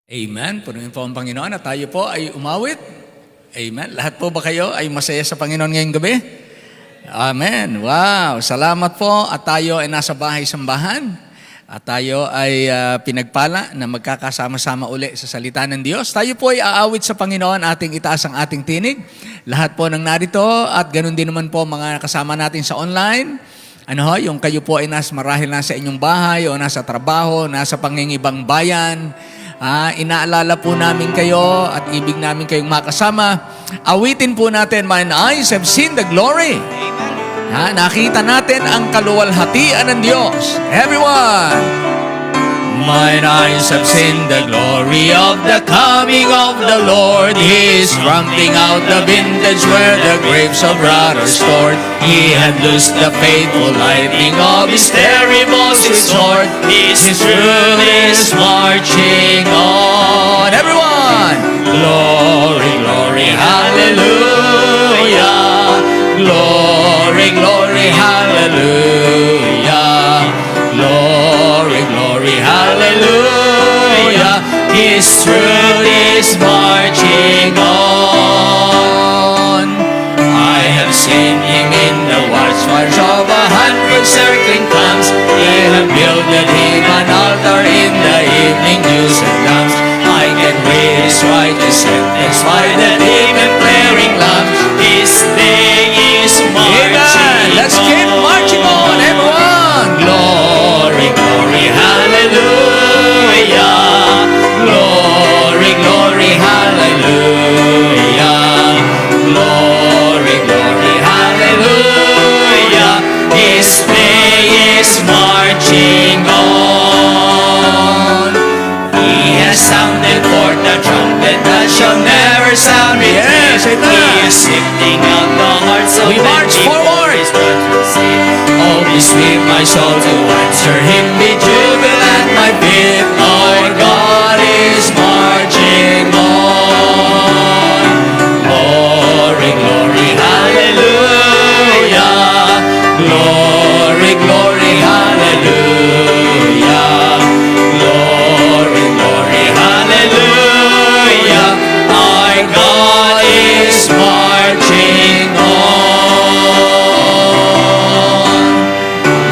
Amen. Punuin po ang Panginoon at tayo po ay umawit. Amen. Lahat po ba kayo ay masaya sa Panginoon ngayong gabi? Amen. Wow. Salamat po at tayo ay nasa bahay-sambahan. At tayo ay pinagpala na magkakasama-sama uli sa salita ng Diyos. Tayo po ay aawit sa Panginoon, ating itaas ang ating tinig. Lahat po ng narito at ganun din naman po mga kasama natin sa online. Yung kayo po ay marahil nasa inyong bahay o nasa trabaho, nasa pangingibang bayan. Inaalala po namin kayo at ibig namin kayong makasama. Awitin po natin, "Mine eyes have seen the glory." Nakita natin ang kaluwalhatian ng Diyos. Everyone! Mine eyes have seen the glory of the coming of the Lord. He is trampling out the vintage where the grapes of wrath are stored. He had loosed the faithful lightning of his terrible sword. His truth is marching on. Everyone! Glory, glory, hallelujah. Glory, glory, hallelujah. Glory, glory, hallelujah. His truth is marching on. I have seen him in the watchfires of 100 circling camps. They have builded him an altar in the evening dews and lamps. I can read his righteous sentence by the dim and flaring lamps. His day is marching. Let's keep marching on, everyone. Glory, glory, hallelujah. Glory, glory, hallelujah. Glory, glory, hallelujah. His day is marching on. He has sounded forth the trumpet that shall never sound again. Yes, he is sifting out the hearts of men. We march forward. Oh, be sweet my soul to answer him, be jubilant my feet. Our God is marching on. Glory, glory, hallelujah. Glory, glory, hallelujah. Glory, glory, hallelujah. Our God is marching on.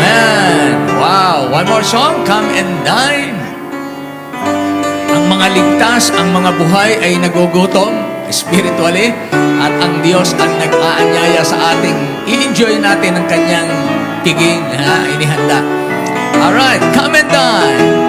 Man, wow. One more song, Come and Dine. Ang mga ligtas, ang mga buhay ay nagugutom spiritually at ang Diyos ang nag-aanyaya sa ating i-enjoy natin ang kanyang piging inihanda. Alright, Come and Dine.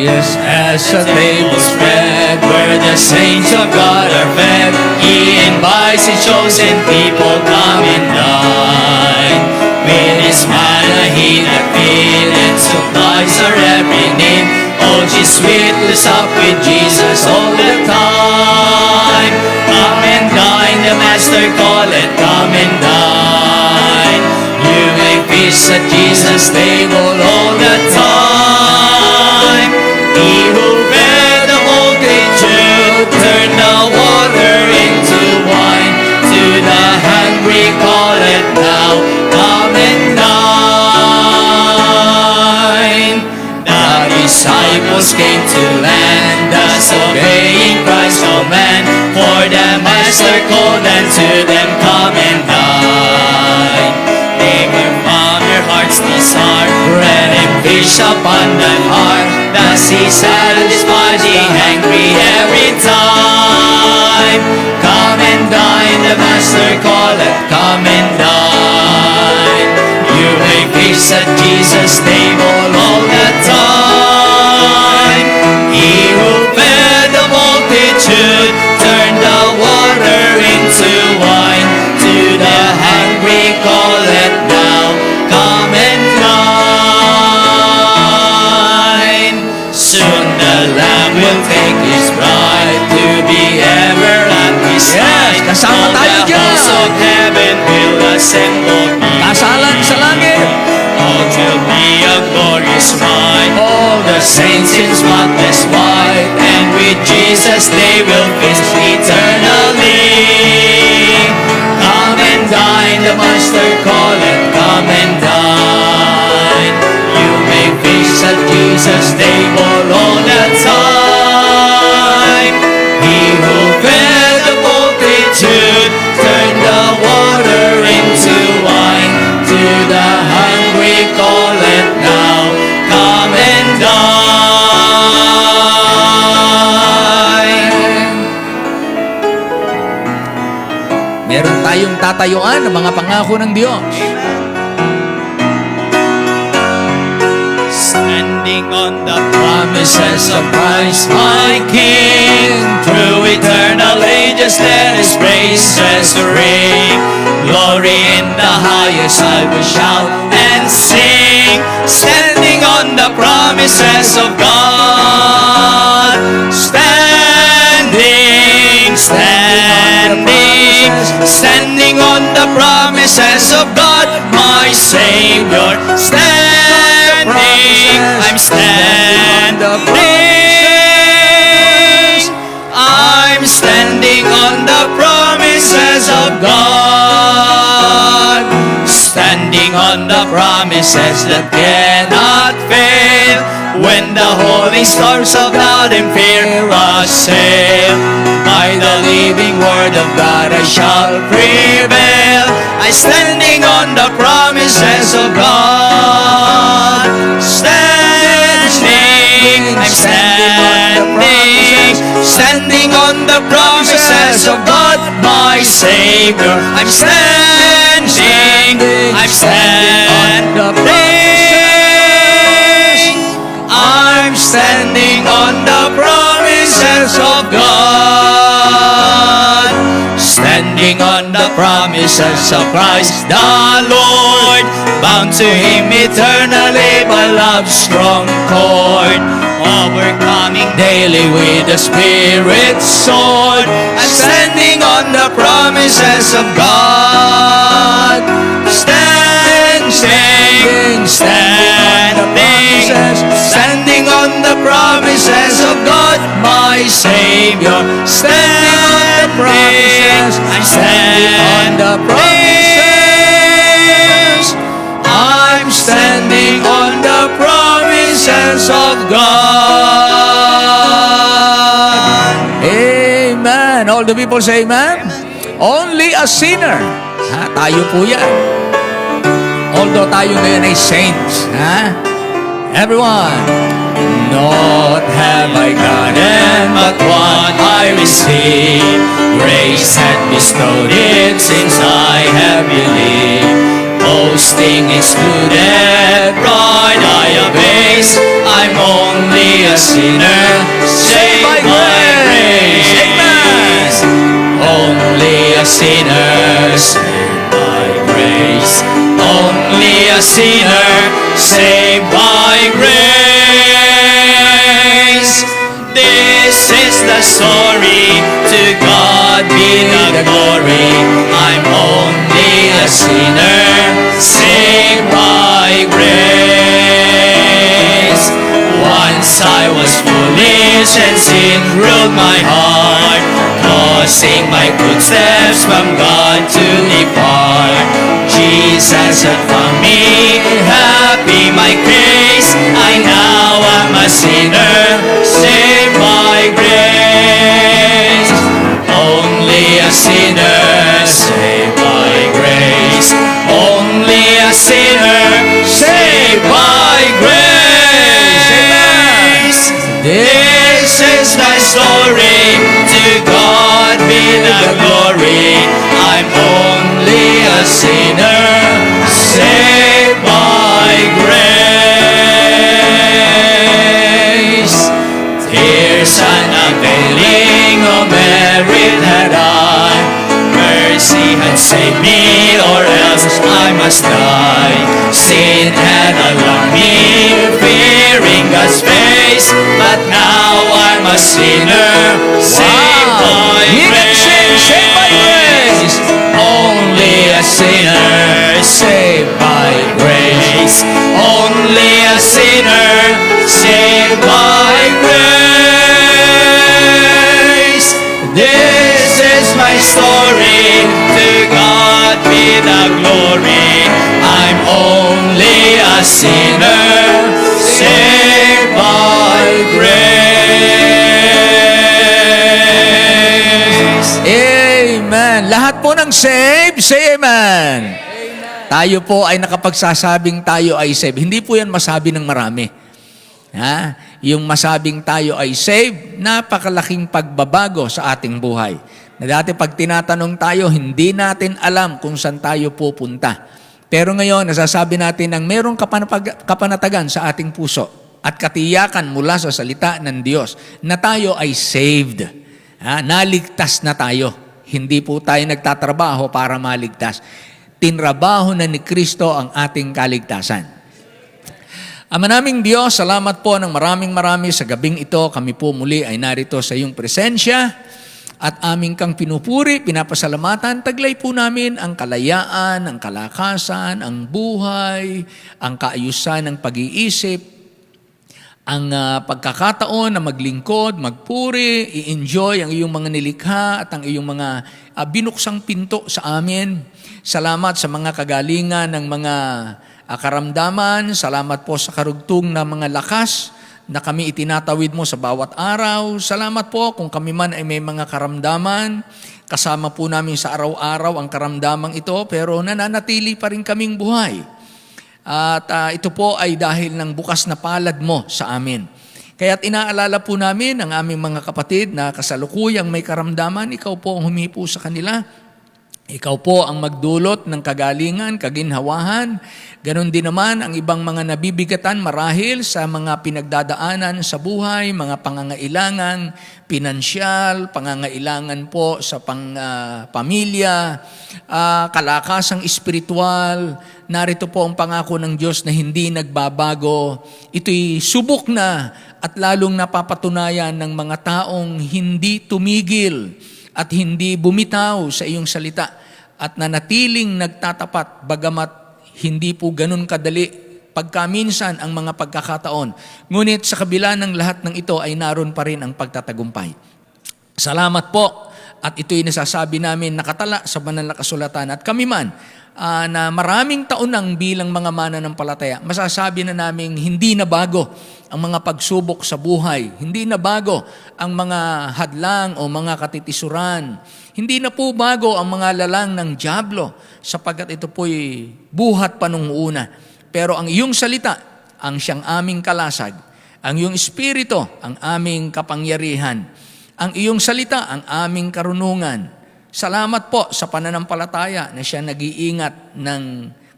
Yes, as a table spread where the saints of God are fed, He invites His chosen people, come and dine. With His manna He that feed and supplies our every need. Oh, 'tis sweet to sup with Jesus all the time. Come and dine, the Master calleth, come and dine. You may feast at Jesus' table all the time. He who fed the multitude turned the water into wine. To the hungry call it now, come and dine. The disciples came to land, thus obeying Christ's command. For the Master called unto them, come and dine. They were from their heart's desire, bread and fish upon the heart. Thus He satisfies the hungry every time. Come and dine, the Master calleth, come and dine. You may feast at Jesus' table all the time. He who fed the multitude turned the water into wine. To the hungry calleth now, come and dine. Soon the Lamb will take His bride to be ever at His side. Yes, kasama tayo dyan. All the hosts of heaven will assemble. Kasalan sa langit. All will be a glorious ride. All the saints in spotless white, and with Jesus they will feast eternally. Come and dine, the Master calleth, come and dine. You may feast at Jesus' table all the time. He who fed the multitude turned the water into wine. To the hungry call it now, come and dine. Meron tayong tatayuan ng mga pangako ng Diyos. Standing on the promises of Christ my King, through eternal ages let His praises ring. Glory in the highest I will shout and sing, standing on the promises of God. Standing, standing on the promises of God, my Savior. I'm standing, I'm standing on the promises of God, standing on the promises that cannot fail. When the holy storms of doubt and fear assail, by the living word of God I shall prevail. I'm standing on the promises of God. I'm standing on the promises of God, my Savior. I'm standing on the promises. I'm standing on the promises of God. Standing on the promises of Christ the Lord, bound to Him eternally by love's strong cord, overcoming daily with the Spirit's sword. I'm standing on the promises of God. Standing on the promises of God, my Savior. Standing on the promises. I'm standing on the promises. I'm standing on the promises of God. Amen. All the people say amen. Only a sinner. Ha? Tayo po yan. Although tayo ngayon ay saints. Ha? Everyone. Not have I gotten but what I received. Grace had bestowed it since I have believed. Boasting excluded, pride I abase. I'm only a sinner, saved by grace. Amen. Only a sinner, saved by grace. Only a sinner, saved by grace. This is the story, to God be the glory. I'm only a sinner, saved by grace. Once I was foolish and sin ruled my heart, causing my footsteps from God to depart. Jesus had found me, happy my case. I now am a sinner, saved by grace. Only a sinner, saved by grace. Only a sinner, saved by grace. This is my story, to God be the glory. I'm only a sinner, saved by grace. Tears and unveiling of merit had I, mercy had saved me, or else I must die. Sin had alarmed me, fearing God's face, but now I'm a sinner, saved by grace. Saved by grace. Only a sinner, saved by grace. Only a sinner, saved by grace. This is my story, to God be the glory. I'm only a sinner, saved Lahat po ng save, say amen. Tayo po ay nakapagsasabing tayo ay save. Hindi po yan masabi ng marami. Ha? Yung masabing tayo ay save, napakalaking pagbabago sa ating buhay. Na dati pag tinatanong tayo, hindi natin alam kung saan tayo pupunta. Pero ngayon, nasasabi natin ang merong kapanatagan sa ating puso at katiyakan mula sa salita ng Diyos na tayo ay saved. Ha? Naligtas na tayo. Hindi po tayo nagtatrabaho para maligtas. Tinrabaho na ni Kristo ang ating kaligtasan. Ama naming Diyos, salamat po ng maraming sa gabing ito. Kami po muli ay narito sa iyong presensya at aming kang pinupuri, pinapasalamatan. Taglay po namin ang kalayaan, ang kalakasan, ang buhay, ang kaayusan ng pag-iisip, ang pagkakataon na maglingkod, magpuri, i-enjoy ang iyong mga nilikha at ang iyong mga binuksang pinto sa amin. Salamat sa mga kagalingan ng mga karamdaman. Salamat po sa karugtong na mga lakas na kami itinatawid mo sa bawat araw. Salamat po kung kami man ay may mga karamdaman. Kasama po namin sa araw-araw ang karamdamang ito, pero nananatili pa rin kaming buhay. At ito po ay dahil ng bukas na palad mo sa amin. Kaya't inaalala po namin ang aming mga kapatid na kasalukuyang may karamdaman. Ikaw po ang humipo sa kanila. Ikaw po ang magdulot ng kagalingan, kaginhawahan. Ganon din naman ang ibang mga nabibigatan marahil sa mga pinagdadaanan sa buhay, mga pangangailangan, pinansyal, pangangailangan po sa pamilya, kalakasang espiritual. Narito po ang pangako ng Diyos na hindi nagbabago. Ito'y subok na at lalong napapatunayan ng mga taong hindi tumigil at hindi bumitaw sa iyong salita at nanatiling nagtatapat bagamat hindi po ganun kadali pagkaminsan ang mga pagkakataon. Ngunit sa kabila ng lahat ng ito ay naroon pa rin ang pagtatagumpay. Salamat po at ito'y nasasabi namin nakatala sa banal na kasulatan at kami man na maraming taon nang bilang mga mananampalataya, masasabi na namin hindi na bago ang mga pagsubok sa buhay. Hindi na bago ang mga hadlang o mga katitisuran. Hindi na po bago ang mga lalang ng dyablo sapagkat ito po'y buhat pa nung una. Pero ang iyong salita, ang siyang aming kalasag. Ang iyong espiritu, ang aming kapangyarihan. Ang iyong salita, ang aming karunungan. Salamat po sa pananampalataya na siya nag-iingat ng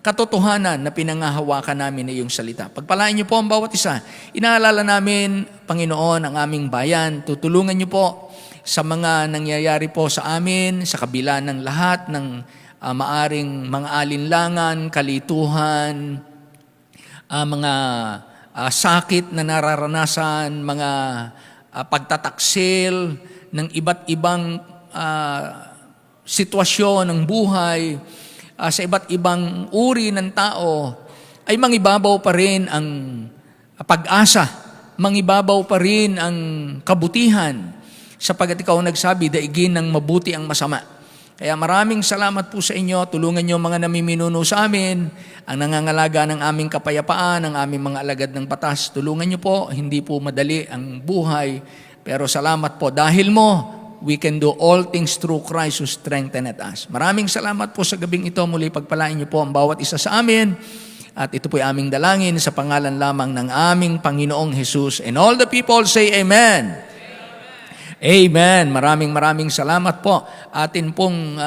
katotohanan na pinangahawakan namin na iyong salita. Pagpalain niyo po ang bawat isa. Inaalala namin, Panginoon, ang aming bayan. Tutulungan niyo po sa mga nangyayari po sa amin, sa kabila ng lahat ng maaring mga alinlangan, kalituhan, mga sakit na nararanasan, mga pagtataksil ng iba't ibang sitwasyon ng buhay, sa iba't ibang uri ng tao, ay mangibabaw pa rin ang pag-asa, mangibabaw pa rin ang kabutihan, sapagkat ikaw nagsabi, daigin ng mabuti ang masama. Kaya maraming salamat po sa inyo, tulungan niyo mga namiminuno sa amin, ang nangangalaga ng aming kapayapaan, ang aming mga alagad ng batas, tulungan niyo po, hindi po madali ang buhay, pero salamat po, dahil mo, we can do all things through Christ who strengtheneth us. Maraming salamat po sa gabing ito. Muli pagpalain niyo po ang bawat isa sa amin. At ito po'y aming dalangin sa pangalan lamang ng aming Panginoong Jesus. And all the people say Amen. Amen. Maraming salamat po. Atin pong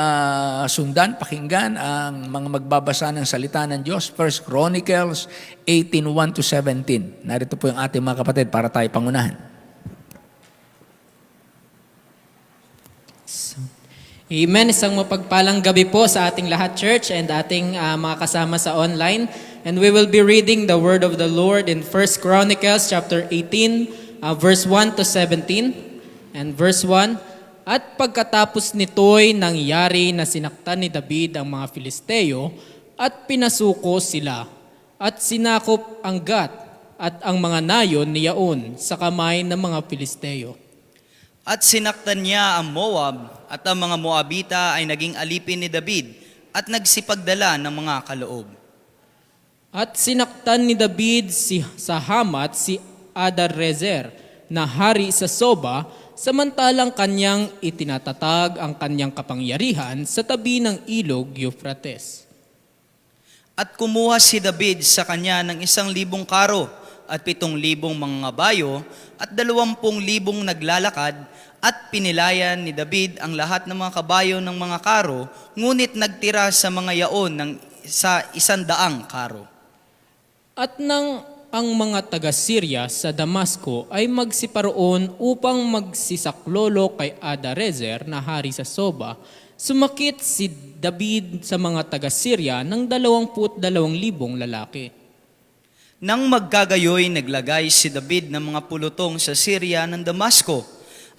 sundan, pakinggan ang mga magbabasa ng salita ng Diyos. 1 Chronicles 18:1-17. Narito po yung ating mga kapatid para tayo pangunahan. Amen. Isang mapagpalang gabi po sa ating lahat, church, and ating mga kasama sa online. And we will be reading the word of the Lord in 1 Chronicles chapter 18, verse 1-17. And verse 1, at pagkatapos nito'y nangyari na sinaktan ni David ang mga Filisteo at pinasuko sila at sinakop ang Gat at ang mga nayon ni Yaon sa kamay ng mga Filisteo. At sinaktan niya ang Moab, at ang mga Moabita ay naging alipin ni David at nagsipagdala ng mga kaloob. At sinaktan ni David sa Hamat si Adarrezer na hari sa Soba samantalang kanyang itinatatag ang kanyang kapangyarihan sa tabi ng ilog Euphrates. At kumuha si David sa kanya ng 1,000 karo at 7,000 mga ngabayo at 20,000 naglalakad, at pinilayan ni David ang lahat ng mga kabayo ng mga karo, ngunit nagtira sa mga yaon sa 100 karo. At nang ang mga taga-Syria sa Damasco ay magsiparoon upang magsisaklolo kay Adarezer na hari sa Soba, sumakit si David sa mga taga-Syria ng 22,000 lalaki. Nang magkagayoy, naglagay si David ng mga pulutong sa Syria ng Damasco,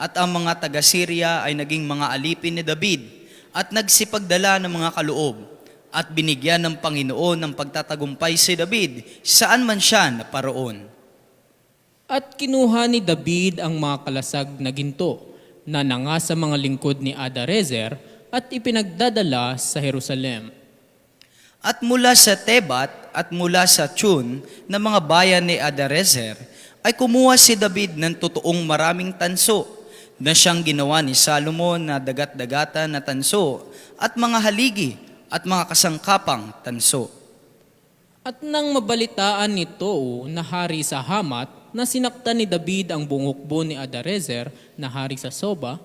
at ang mga taga-Syria ay naging mga alipin ni David at nagsipagdala ng mga kaloob, at binigyan ng Panginoon ng pagtatagumpay si David saan man siya naparoon. At kinuha ni David ang mga kalasag na ginto na nanga sa mga lingkod ni Adarezer at ipinagdadala sa Jerusalem. At mula sa Tebat at mula sa Chun na mga bayan ni Adarezer ay kumuha si David ng totoong maraming tanso na siyang ginawa ni Salomon na dagat-dagatan na tanso at mga haligi at mga kasangkapang tanso. At nang mabalitaan ni Tou na hari sa Hamat na sinaktan ni David ang buong hukbo ni Adarezer na hari sa Soba,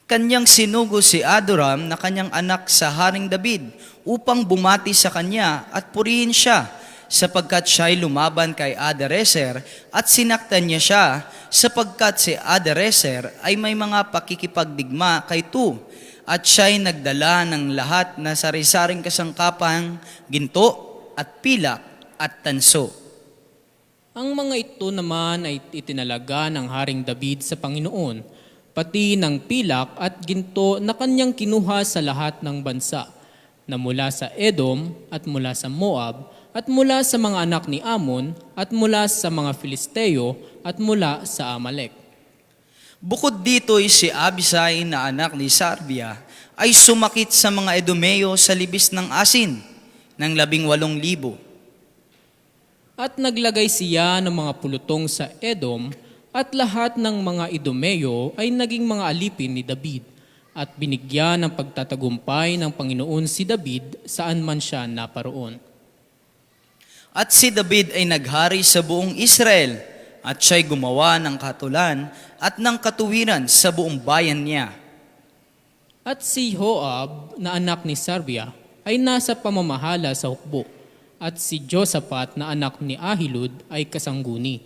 Kanyang sinugo si Adoram na kanyang anak sa Haring David upang bumati sa kanya at purihin siya, sapagkat siya'y lumaban kay Adarezer at sinaktan niya siya, sapagkat si Adarezer ay may mga pakikipagdigma kay Tu, at siya'y nagdala ng lahat na sari-saring kasangkapang ginto at pilak at tanso. ang mga ito naman ay itinalaga ng Haring David sa Panginoon, pati ng pilak at ginto na kanyang kinuha sa lahat ng bansa, na mula sa Edom at mula sa Moab, at mula sa mga anak ni Amon, at mula sa mga Filisteo, at mula sa Amalek. Bukod dito'y si Abisai na anak ni Sarbia ay sumakit sa mga Edomeo sa libis ng asin ng 18,000. At naglagay siya ng mga pulutong sa Edom, at lahat ng mga Edomeo ay naging mga alipin ni David, at binigyan ng pagtatagumpay ng Panginoon si David saan man siya naparoon. At si David ay naghari sa buong Israel, at siya'y gumawa ng katulan at ng katuwiran sa buong bayan niya. At si Joab na anak ni Sarbia ay nasa pamamahala sa hukbo, at si Josaphat na anak ni Ahilud ay kasangguni.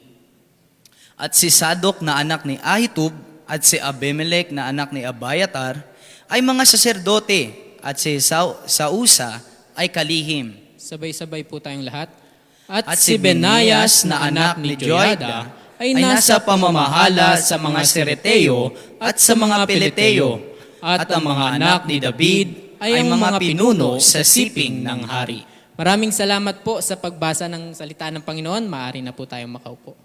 At si Sadok na anak ni Ahitub at si Abimelech na anak ni Abiatar ay mga saserdote, at si Sausa ay kalihim. Sabay-sabay po tayong lahat. At Si si Benayas na anak ni Joiada ay nasa pamamahala sa mga Sereteo at sa mga Peleteo, at ang mga anak ni David ay ang mga pinuno sa siping ng hari. Maraming salamat po sa pagbasa ng salita ng Panginoon. Maaari na po tayong makaupo.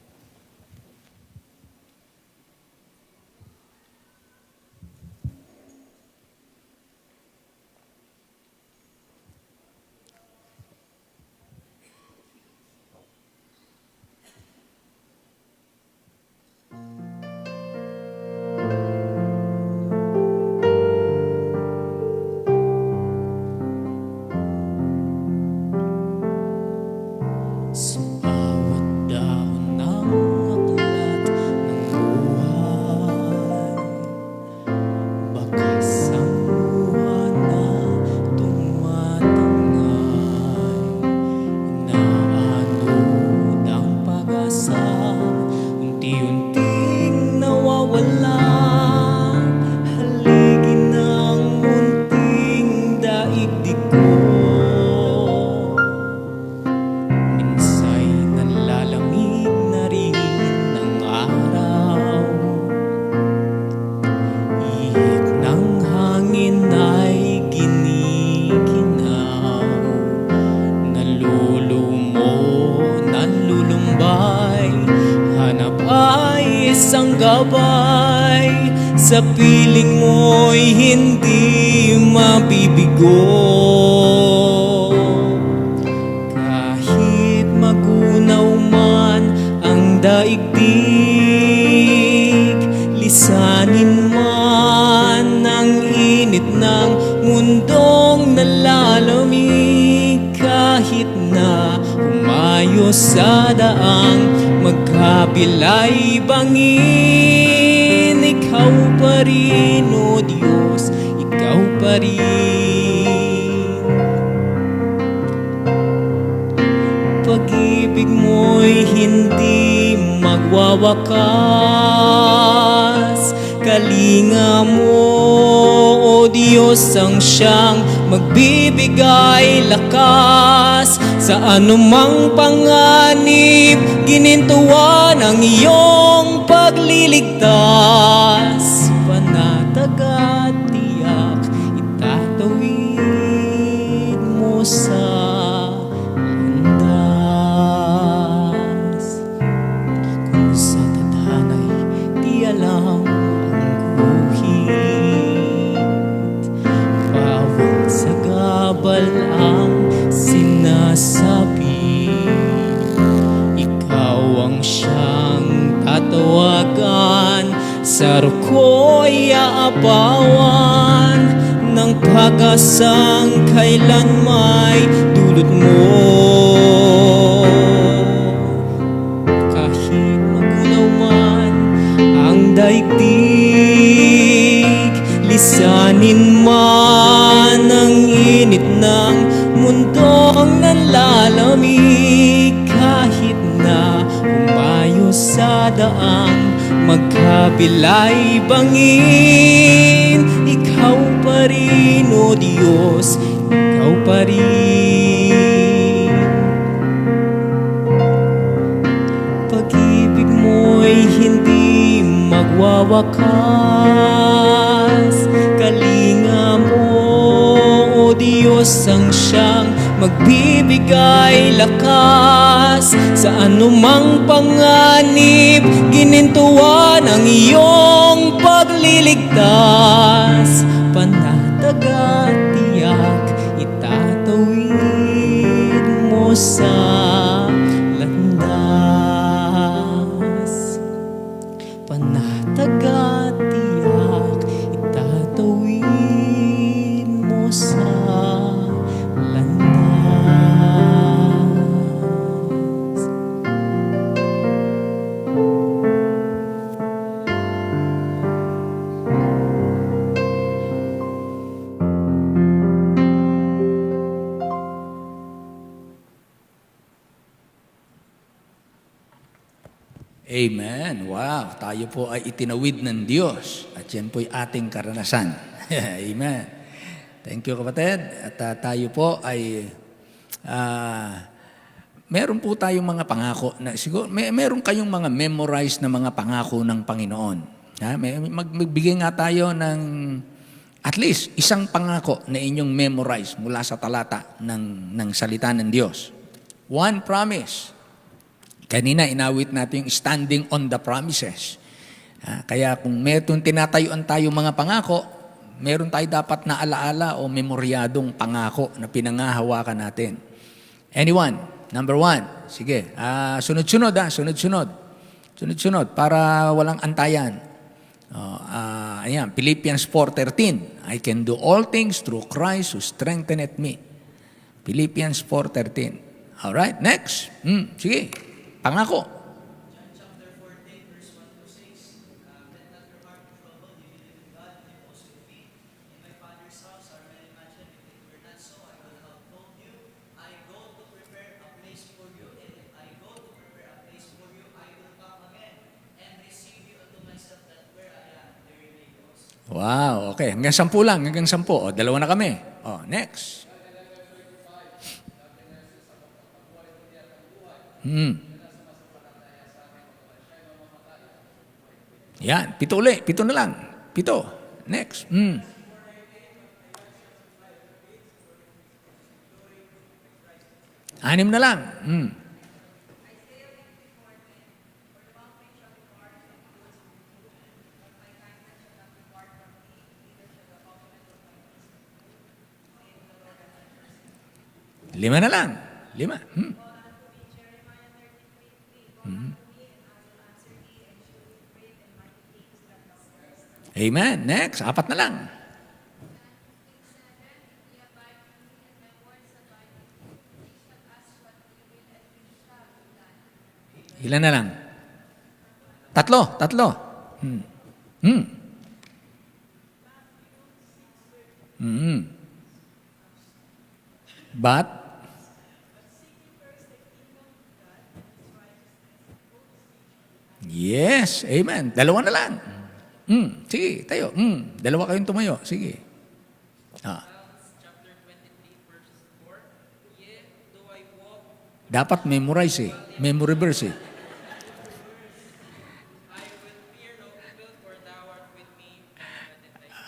Sa bawat dahon ng aklat ng buhay, bakas ang luha na tumatangay, inaanod ang pag-asa, unti-unting nawawala, haligin ng munting daigdig ko. Minsa'y nanlalamig na rin ng araw, ihip ng hangin ay giniginaw, nalulumo, nalulumbay, hanap ay isang gabay, sa piling mo'y hindi mabibigo. Kahit magunaw man ang daigdig, Lisanin man ang init ng mundong nalalamig, kahit na umayo sa daang magkabilay bangin, ikaw pa rin, O Diyos, ikaw pa rin. Pag-ibig mo'y hindi magwawakas, kalinga mo, O Diyos, ang siyang magbibigay lakas sa anumang panganib, ginintuan ang iyong pagliligtas. Panatag at tiyak, itatawid mo sa landas. Kung sa tadhana'y di alam ang guhit, bawat sagabal ang sinasabi, ikaw ang siyang tatawagan, sa ruko'y aapawan ng pag-asang kailan may dulot mo. Kahit magulaw man ang daigdig, lisanin man ang init ng mundong nanlalamig, kahit na umayo sa daang magkabilay bangin, ikaw pa rin, O Diyos, ikaw pa rin. Pag-ibig mo'y hindi magwawakas, kalinga mo, O Diyos, ang siyang magbibigay lakas sa anumang panganib, ginintuan ang iyong pagliligtas. Panatag at tiyak, itatawid mo sa landas. Panatag at tiyak, itatawid mo sa landas. Amen. Wow, tayo po ay itinawid ng Diyos at yan po ay ating karanasan. Amen. Thank you, kapatid. At tayo po ay meron po tayong mga pangako na siguro meron kayong mga memorized na mga pangako ng Panginoon. Magbigay nga tayo ng at least isang pangako na inyong memorize mula sa talata ng salita ng Diyos. One promise. Kanina inawit natin yung standing on the promises. Kaya kung meron tinatayuan tayo mga pangako, meron tayo dapat na alaala o memoryadong pangako na pinangahawakan natin. Anyone? Number one. Sige. Sunod-sunod. Sunod-sunod para walang antayan. Ayan, Philippians 4:13. I can do all things through Christ who strengtheneth me. Philippians 4:13. Alright, next. Sige. Pangako. Wow, okay. Hanggang 10 lang, hanggang 10. O, 2 na kami. O, next. Yan, 7 ulit. 7 na lang. 7. Next. 6 na lang. Lima na lang. 5. Amen. Next, 4 na lang. Ilan na lang? 3. Hmm. Hmm. Hmm. But, yes, amen. 2 na lang. Sige, tayo. 2 kayong tumayo. Sige. Ah. Dapat memorize eh. Memory verse eh.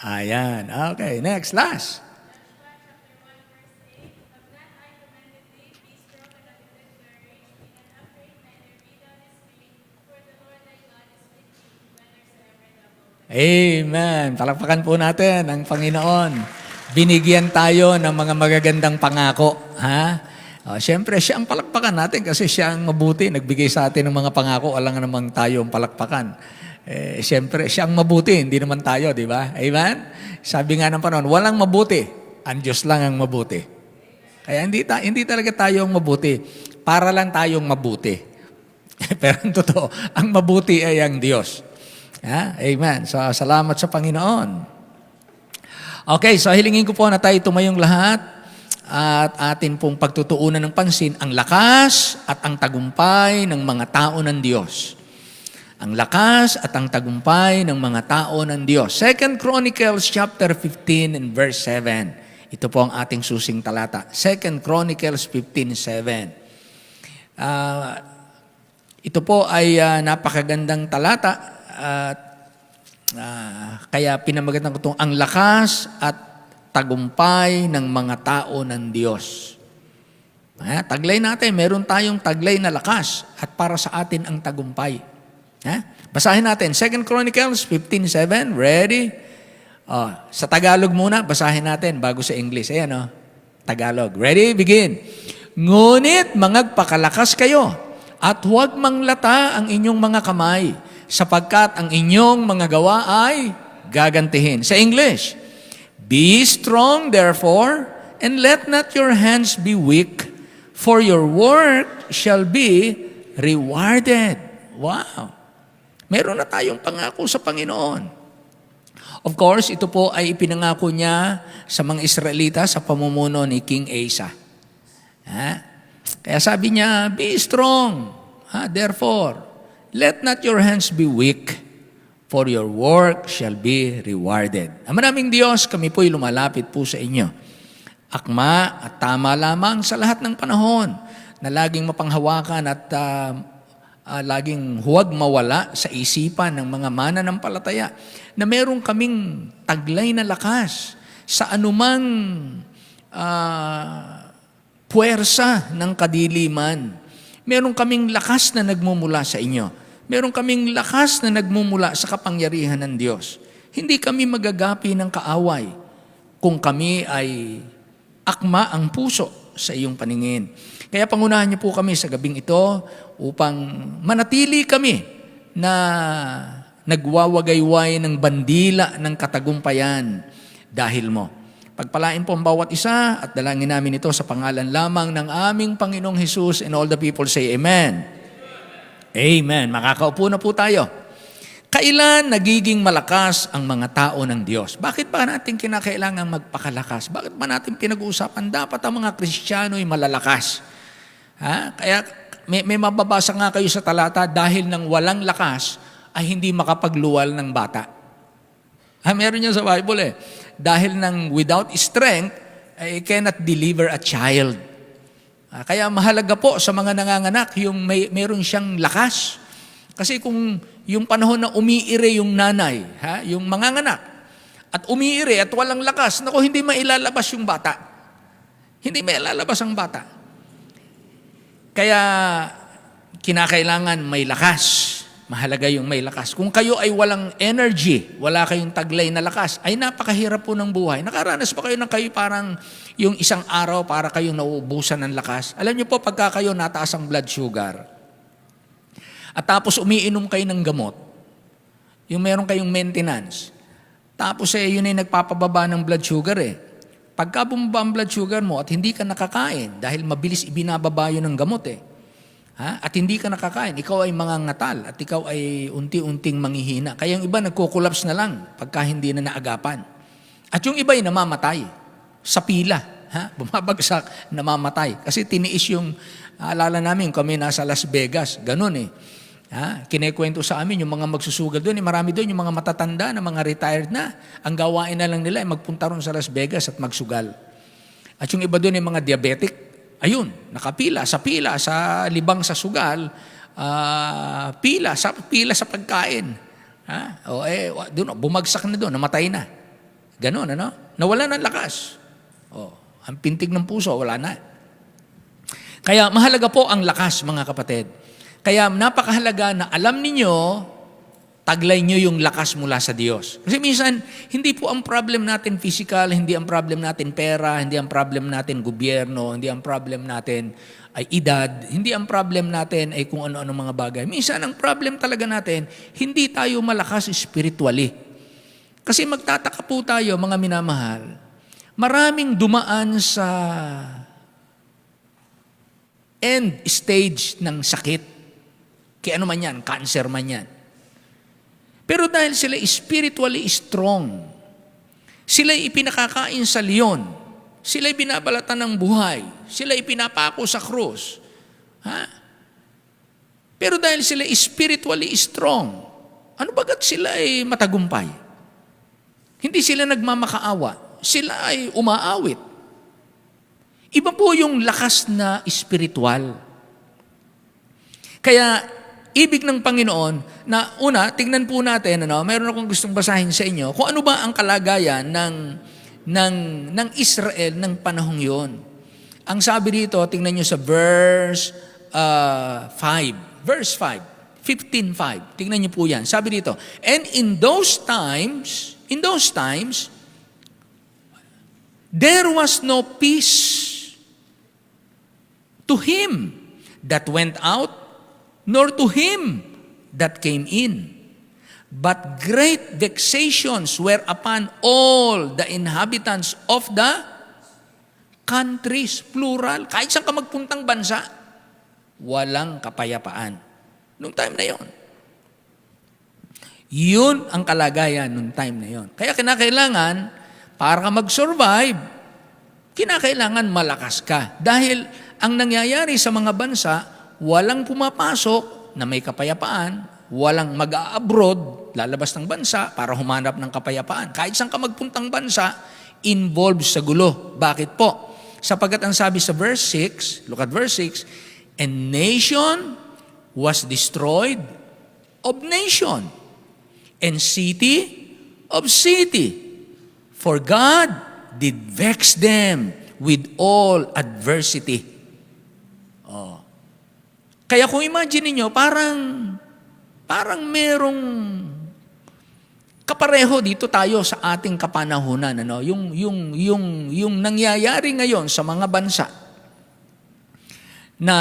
Ayan. Okay, next, last. Amen. Palakpakan po natin ang Panginoon. Binigyan tayo ng mga magagandang pangako. Siyempre, siya ang palakpakan natin kasi siya ang mabuti. Nagbigay sa atin ng mga pangako. Alam nga namang tayo ang palakpakan. Siyempre, siya ang mabuti. Hindi naman tayo, di ba? Amen? Sabi nga ng Panginoon, walang mabuti. Ang Diyos lang ang mabuti. Kaya hindi talaga tayo ang mabuti. Para lang tayong mabuti. Pero ang totoo, ang mabuti ay ang Diyos. Amen. So, salamat sa Panginoon. Okay, so hilingin ko po na tayo tumayong lahat at atin pong pagtutuunan ng pansin ang lakas at ang tagumpay ng mga tao ng Diyos. Ang lakas at ang tagumpay ng mga tao ng Diyos. 2 Chronicles chapter 15 and verse 7. Ito po ang ating susing talata. 2 Chronicles 15:7. Ito po ay napakagandang talata. Kaya pinamagatan ko itong ang lakas at tagumpay ng mga tao ng Diyos. Taglay natin, meron tayong taglay na lakas at para sa atin ang tagumpay. Basahin natin, 2 Chronicles 15:7, ready? Sa Tagalog muna, basahin natin bago sa English. Ayan Tagalog. Ready? Begin. Ngunit mangagpakalakas kayo at huwag manglata ang inyong mga kamay sapagkat ang inyong mga gawa ay gagantihin. Sa English, be strong therefore, and let not your hands be weak, for your work shall be rewarded. Wow! Meron na tayong pangako sa Panginoon. Of course, ito po ay ipinangako niya sa mga Israelita sa pamumuno ni King Asa. Kaya sabi niya, be strong. Therefore, let not your hands be weak, for your work shall be rewarded. Ang maraming Diyos, kami po'y lumalapit po sa inyo. Akma at tama lamang sa lahat ng panahon na laging mapanghawakan at laging huwag mawala sa isipan ng mga mananampalataya na meron kaming taglay na lakas sa anumang puwersa ng kadiliman. Meron kaming lakas na nagmumula sa inyo. Meron kaming lakas na nagmumula sa kapangyarihan ng Diyos. Hindi kami magagapi ng kaaway kung kami ay akma ang puso sa iyong paningin. Kaya pangunahan niyo po kami sa gabing ito upang manatili kami na nagwawagayway ng bandila ng katagumpayan dahil mo. Pagpalain po ang bawat isa at dalangin namin ito sa pangalan lamang ng aming Panginoong Hesus, and all the people say Amen. Amen. Makakaupo na po tayo. Kailan nagiging malakas ang mga tao ng Diyos? Bakit ba natin kinakailangan magpakalakas? Bakit ba natin pinag-uusapan dapat ang mga Kristiyano ay malalakas? Kaya may mababasa nga kayo sa talata, dahil ng walang lakas ay hindi makapagluwal ng bata. Meron yan sa Bible Dahil ng without strength, I cannot deliver a child. Kaya mahalaga po sa mga nanganganak yung meron siyang lakas. Kasi kung yung panahon na umiire yung nanay, yung manganganak, at umiire at walang lakas, naku, hindi mailalabas yung bata. Hindi mailalabas ang bata. Kaya kinakailangan may lakas. Mahalaga yung may lakas. Kung kayo ay walang energy, wala kayong taglay na lakas, ay napakahirap po ng buhay. Nakaranas ba kayo ng kayo parang yung isang araw para kayong nauubusan ng lakas? Alam niyo po, pagka kayo nataas ang blood sugar, at tapos umiinom kayo ng gamot, yung meron kayong maintenance, Tapos yun ay nagpapababa ng blood sugar eh. Pagka bumaba ang blood sugar mo at hindi ka nakakain, dahil mabilis ibinababa yun ng gamot eh. At hindi ka nakakain, ikaw ay mangangatal at ikaw ay unti-unting manghihina. Kaya yung iba nagko-collapse na lang pagka hindi na naagapan. At yung iba ay namamatay sa pila. Bumabagsak, namamatay. Kasi tiniis yung, alala namin kami nasa Las Vegas, ganun eh. Kinekwento sa amin yung mga magsusugal doon, marami doon yung mga matatanda na mga retired na. Ang gawain na lang nila ay magpunta ron sa Las Vegas at magsugal. At yung iba doon ay mga diabetic, ayun, nakapila sa libang sa sugal, pila sa pagkain. Doon, bumagsak na doon, namatay na. Ganon, nawala ng lakas. Ang pintig ng puso, wala na. Kaya mahalaga po ang lakas, mga kapatid. Kaya napakahalaga na alam ninyo, taglay nyo yung lakas mula sa Diyos. Kasi minsan, hindi po ang problem natin physical, hindi ang problem natin pera, hindi ang problem natin gobyerno, hindi ang problem natin ay edad, hindi ang problem natin ay kung ano-ano mga bagay. Minsan, ang problem talaga natin, hindi tayo malakas spiritually. Kasi magtataka po tayo, mga minamahal, maraming dumaan sa end stage ng sakit. Kaya ano man yan, cancer man yan. Pero dahil sila spiritually strong, sila ipinakakain sa leon, sila binabalatan ng buhay, sila ipinapako sa krus. Pero dahil sila spiritually strong, ano bagat sila ay matagumpay? Hindi sila nagmamakaawa, sila ay umaawit. Iba po yung lakas na spiritual. Kaya, ibig ng Panginoon na una, tingnan po natin, mayroon akong gustong basahin sa inyo, kung ano ba ang kalagayan ng Israel ng panahong yon. Ang sabi dito, tingnan nyo sa verse 5. Verse 5. 15:5. Tingnan nyo po yan. Sabi dito, and in those times, there was no peace to him that went out, nor to him that came in. But great vexations were upon all the inhabitants of the countries, plural. Kahit saan ka magpuntang bansa, walang kapayapaan. Noong time na yon. Yun ang kalagayan noong time na yon. Kaya kinakailangan, para ka mag-survive, kinakailangan malakas ka. Dahil ang nangyayari sa mga bansa, walang pumapasok na may kapayapaan, walang mag-a-abroad, lalabas ng bansa para humanap ng kapayapaan. Kahit saan ka magpuntang bansa, involved sa gulo. Bakit po? Sapagkat ang sabi sa verse 6, look at verse 6, and nation was destroyed of nation, and city of city. For God did vex them with all adversity. Kaya kung imagine niyo, parang merong kapareho dito tayo sa ating kapanahunan, yung nangyayari ngayon sa mga bansa na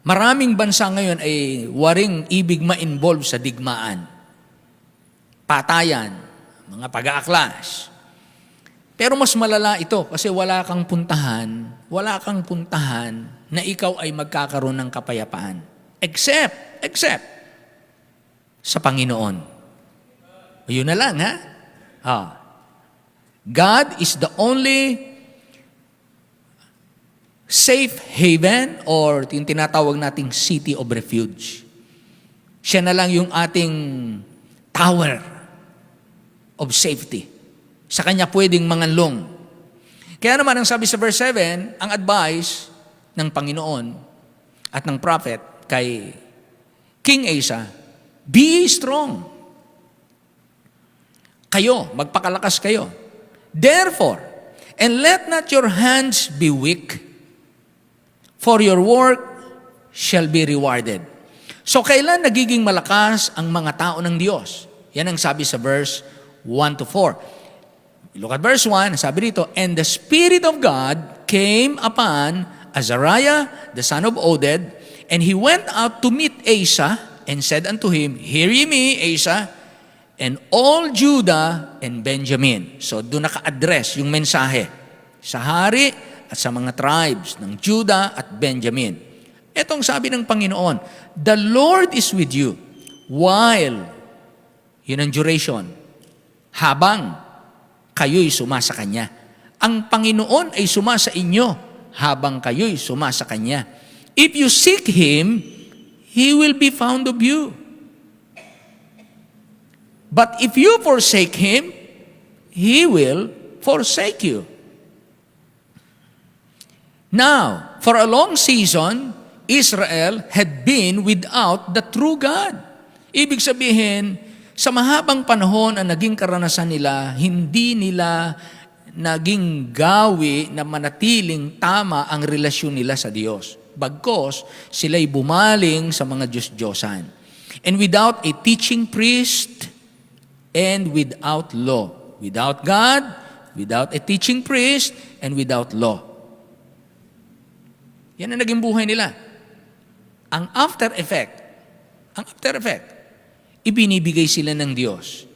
maraming bansa ngayon ay waring ibig ma-involve sa digmaan, patayan, mga pag-aaklas. Pero mas malala ito kasi wala kang puntahan na ikaw ay magkakaroon ng kapayapaan. Except sa Panginoon. Yun na lang, God is the only safe haven or yung tinatawag nating city of refuge. Siya na lang yung ating tower of safety. Sa Kanya pwedeng manganlong. Kaya naman ang sabi sa verse 7, ang advice ng Panginoon at ng prophet kay King Asa, be strong. Kayo, magpakalakas kayo. Therefore, and let not your hands be weak, for your work shall be rewarded. So, kailan nagiging malakas ang mga tao ng Diyos? Yan ang sabi sa verse 1 to 4. Look at verse 1, sabi dito, and the Spirit of God came upon Azariah, the son of Oded, and he went out to meet Asa, and said unto him, hear ye me, Asa, and all Judah and Benjamin. So doon naka-address yung mensahe sa hari at sa mga tribes ng Judah at Benjamin. Etong sabi ng Panginoon, the Lord is with you while, yun ang duration, habang kayo'y sumasa Kanya. Ang Panginoon ay sumasa inyo habang kayo'y sumasa Kanya. If you seek Him, He will be found of you. But if you forsake Him, He will forsake you. Now, for a long season, Israel had been without the true God. Ibig sabihin, sa mahabang panahon ang naging karanasan nila, hindi nila naging gawi na manatiling tama ang relasyon nila sa Diyos. Bagkos, sila'y bumaling sa mga Diyos-Diyosan. And without a teaching priest, and without law. Without God, without a teaching priest, and without law. Yan ang naging buhay nila. Ang after effect, ibinibigay sila ng Diyos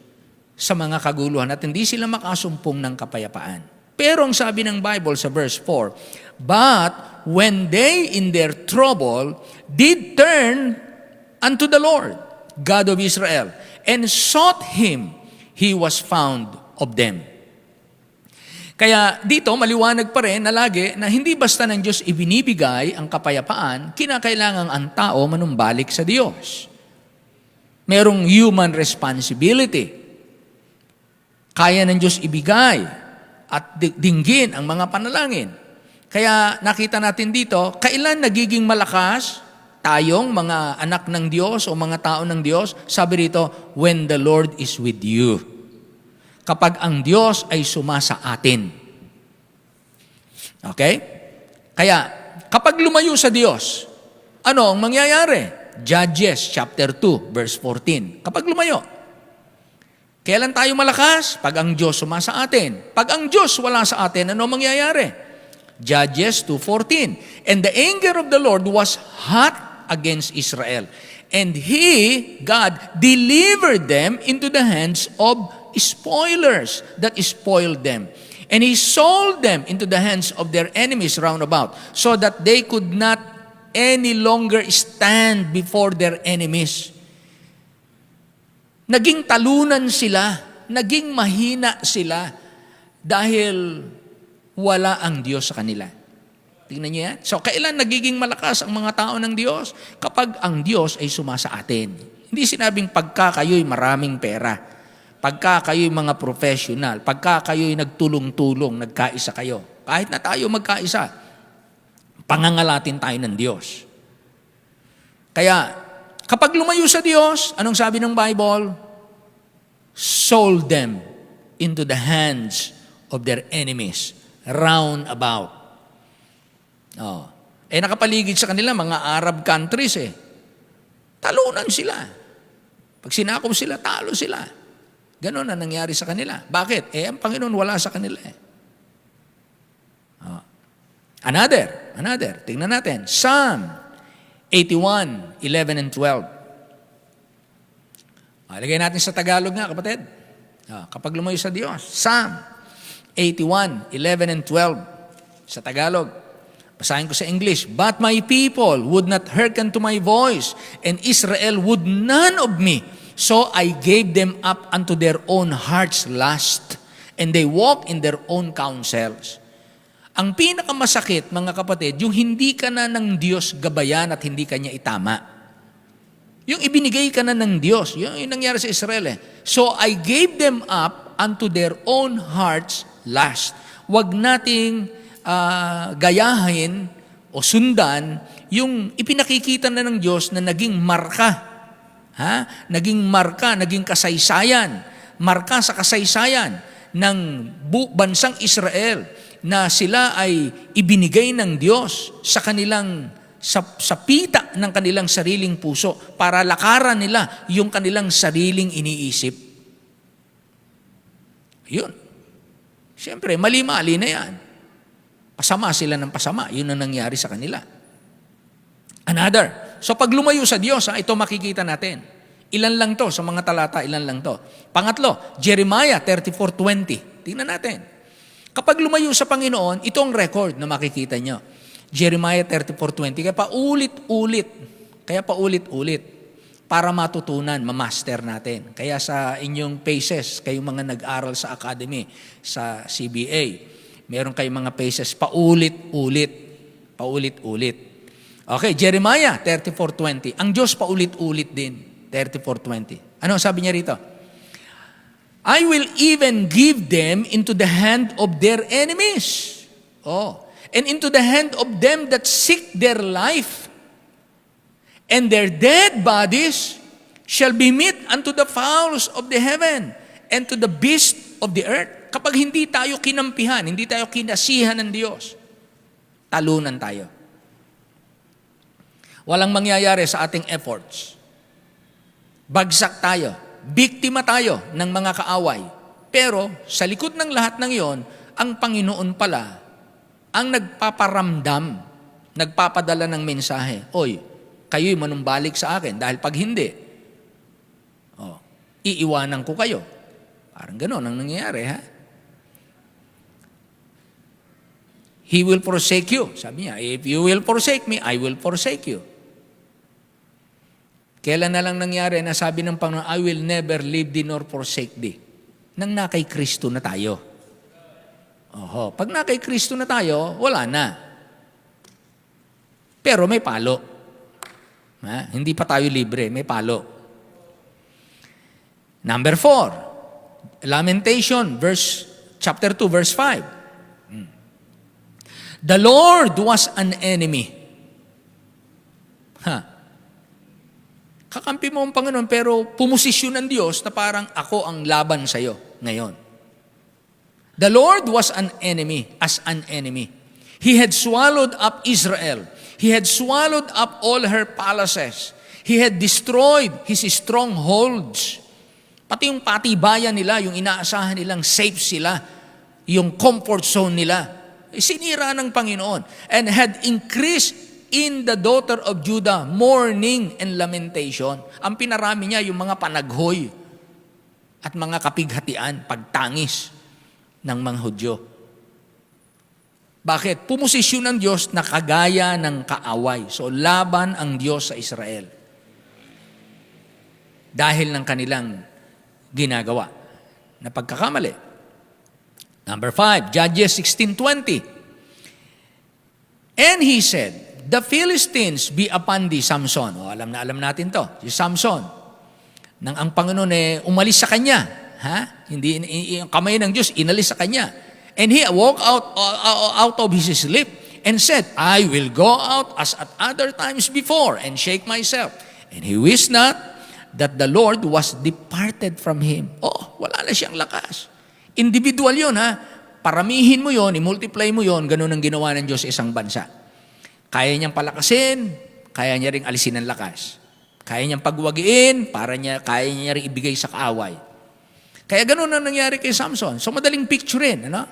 sa mga kaguluhan at hindi sila makasumpong ng kapayapaan. Pero ang sabi ng Bible sa verse 4, but when they in their trouble did turn unto the Lord, God of Israel, and sought Him, He was found of them. Kaya dito, maliwanag pa rin na lagi na hindi basta ng Diyos ibinibigay ang kapayapaan, kinakailangan ang tao manumbalik sa Diyos. Merong human responsibility. Kaya ng Diyos ibigay at dinggin ang mga panalangin. Kaya nakita natin dito, kailan nagiging malakas tayong mga anak ng Diyos o mga tao ng Diyos? Sabi rito, when the Lord is with you. Kapag ang Diyos ay sumasa atin. Okay? Kaya, kapag lumayo sa Diyos, ano ang mangyayari? Judges chapter 2, verse 14. Kapag lumayo, kailan tayo malakas? Pag ang Diyos sumasa atin. Pag ang Diyos wala sa atin, ano mangyayari? Judges 2:14. And the anger of the Lord was hot against Israel. And He, God, delivered them into the hands of spoilers that spoiled them. And He sold them into the hands of their enemies round about, so that they could not any longer stand before their enemies. Naging talunan sila, naging mahina sila, dahil wala ang Diyos sa kanila. Tingnan niyo yan. So, kailan nagiging malakas ang mga tao ng Diyos? Kapag ang Diyos ay sumasa atin. Hindi sinabing pagka kayo'y maraming pera, pagka kayo'y mga professional, pagka kayo'y nagtulong-tulong, nagkaisa kayo. Kahit na tayo magkaisa, pangangalatin tayo ng Diyos. Kaya, kapag lumayo sa Diyos, anong sabi ng Bible? Sold them into the hands of their enemies round about. Oh. Nakapaligid sa kanila, mga Arab countries Talunan sila. Pag sinakop sila, talo sila. Ganon na nangyari sa kanila. Bakit? Ang Panginoon wala sa kanila Oh. Another. Tingnan natin. Psalm 81:11 and 12. Lagay natin sa Tagalog nga, kapatid. Kapag lumayo sa Diyos. Psalm 81:11 and 12. Sa Tagalog. Basahin ko sa English. But my people would not hearken to my voice, and Israel would none of me. So I gave them up unto their own heart's lust, and they walk in their own counsels. Ang pinakamasakit, mga kapatid, yung hindi ka na ng Diyos gabayan at hindi ka niya itama. Yung ibinigay ka na ng Diyos, yung nangyari sa Israel So I gave them up unto their own heart's lust. Wag nating gayahin o sundan yung ipinakikita na ng Diyos na naging marka. Naging marka, naging kasaysayan. Marka sa kasaysayan ng bansang Israel na sila ay ibinigay ng Diyos sa kanilang sa pita ng kanilang sariling puso para lakaran nila yung kanilang sariling iniisip. Yun. Siyempre, mali-mali na yan. Pasama sila ng pasama. Yun ang nangyari sa kanila. Another. So pag lumayo sa Diyos, ito makikita natin. Ilan lang to sa mga talata, ilan lang to. Pangatlo, Jeremiah 34:20. Tingnan natin. Kapag lumayo sa Panginoon, ito ang record na makikita nyo. Jeremiah 34:20. Kaya paulit-ulit para matutunan, mamaster natin. Kaya sa inyong paces, kayong mga nag-aral sa academy, sa CBA, meron kayong mga paces, paulit-ulit. Okay, Jeremiah 34:20. Ang Diyos paulit-ulit din, 34:20. Ano sabi niya rito? I will even give them into the hand of their enemies. And into the hand of them that seek their life. And their dead bodies shall be meat unto the fowls of the heaven and to the beasts of the earth. Kapag hindi tayo kinampihan, hindi tayo kinasihan ng Diyos, talunan tayo. Walang mangyayari sa ating efforts. Bagsak tayo. Biktima tayo ng mga kaaway. Pero sa likod ng lahat ng iyon, ang Panginoon pala ang nagpaparamdam, nagpapadala ng mensahe. Oy, kayo'y manumbalik sa akin dahil pag hindi, iiwanan ko kayo. Parang gano'n ang nangyayari, ha? He will forsake you. Sabi niya, if you will forsake me, I will forsake you. Kailan na lang nangyari na sabi ng Panginoon, I will never leave thee nor forsake thee. Nang na kay Kristo na tayo. Pag na kay Kristo na tayo, wala na. Pero may palo. Hindi pa tayo libre, may palo. Number 4, Lamentation, chapter 2, verse 5. The Lord was an enemy. Kakampi mo ang Panginoon, pero pumosisyon ng Diyos na parang ako ang laban sa iyo ngayon. The Lord was an enemy, as an enemy. He had swallowed up Israel. He had swallowed up all her palaces. He had destroyed his strongholds. Pati yung patibayan nila, yung inaasahan nilang safe sila, yung comfort zone nila, sinira ng Panginoon. And had increased in the daughter of Judah mourning and lamentation. Ang pinarami niya yung mga panaghoy at mga kapighatian, pagtangis ng mga Hudyo. Bakit? Pumosisyon ng Diyos na kagaya ng kaaway. So, laban ang Diyos sa Israel. Dahil ng kanilang ginagawa na pagkakamali. Number 5, Judges 16:20. And he said, the Philistines be upon thee, Samson. Alam natin to. Si Samson. Nang ang Panginoon umalis sa kanya. Hindi ang kamay ng Diyos inalis sa kanya. And he walked out of his sleep and said, I will go out as at other times before and shake myself. And he wished not that the Lord was departed from him. Wala na siyang lakas. Individual yun, Paramihin mo yon, i-multiply mo yon, ganun ang ginawa ng Diyos sa isang bansa. Kaya niyang palakasin, kaya niya ring alisin ng lakas. Kaya niyang pagwagiin, kaya niya ring ibigay sa kaaway. Kaya ganun ang nangyari kay Samson. So madaling picturein, na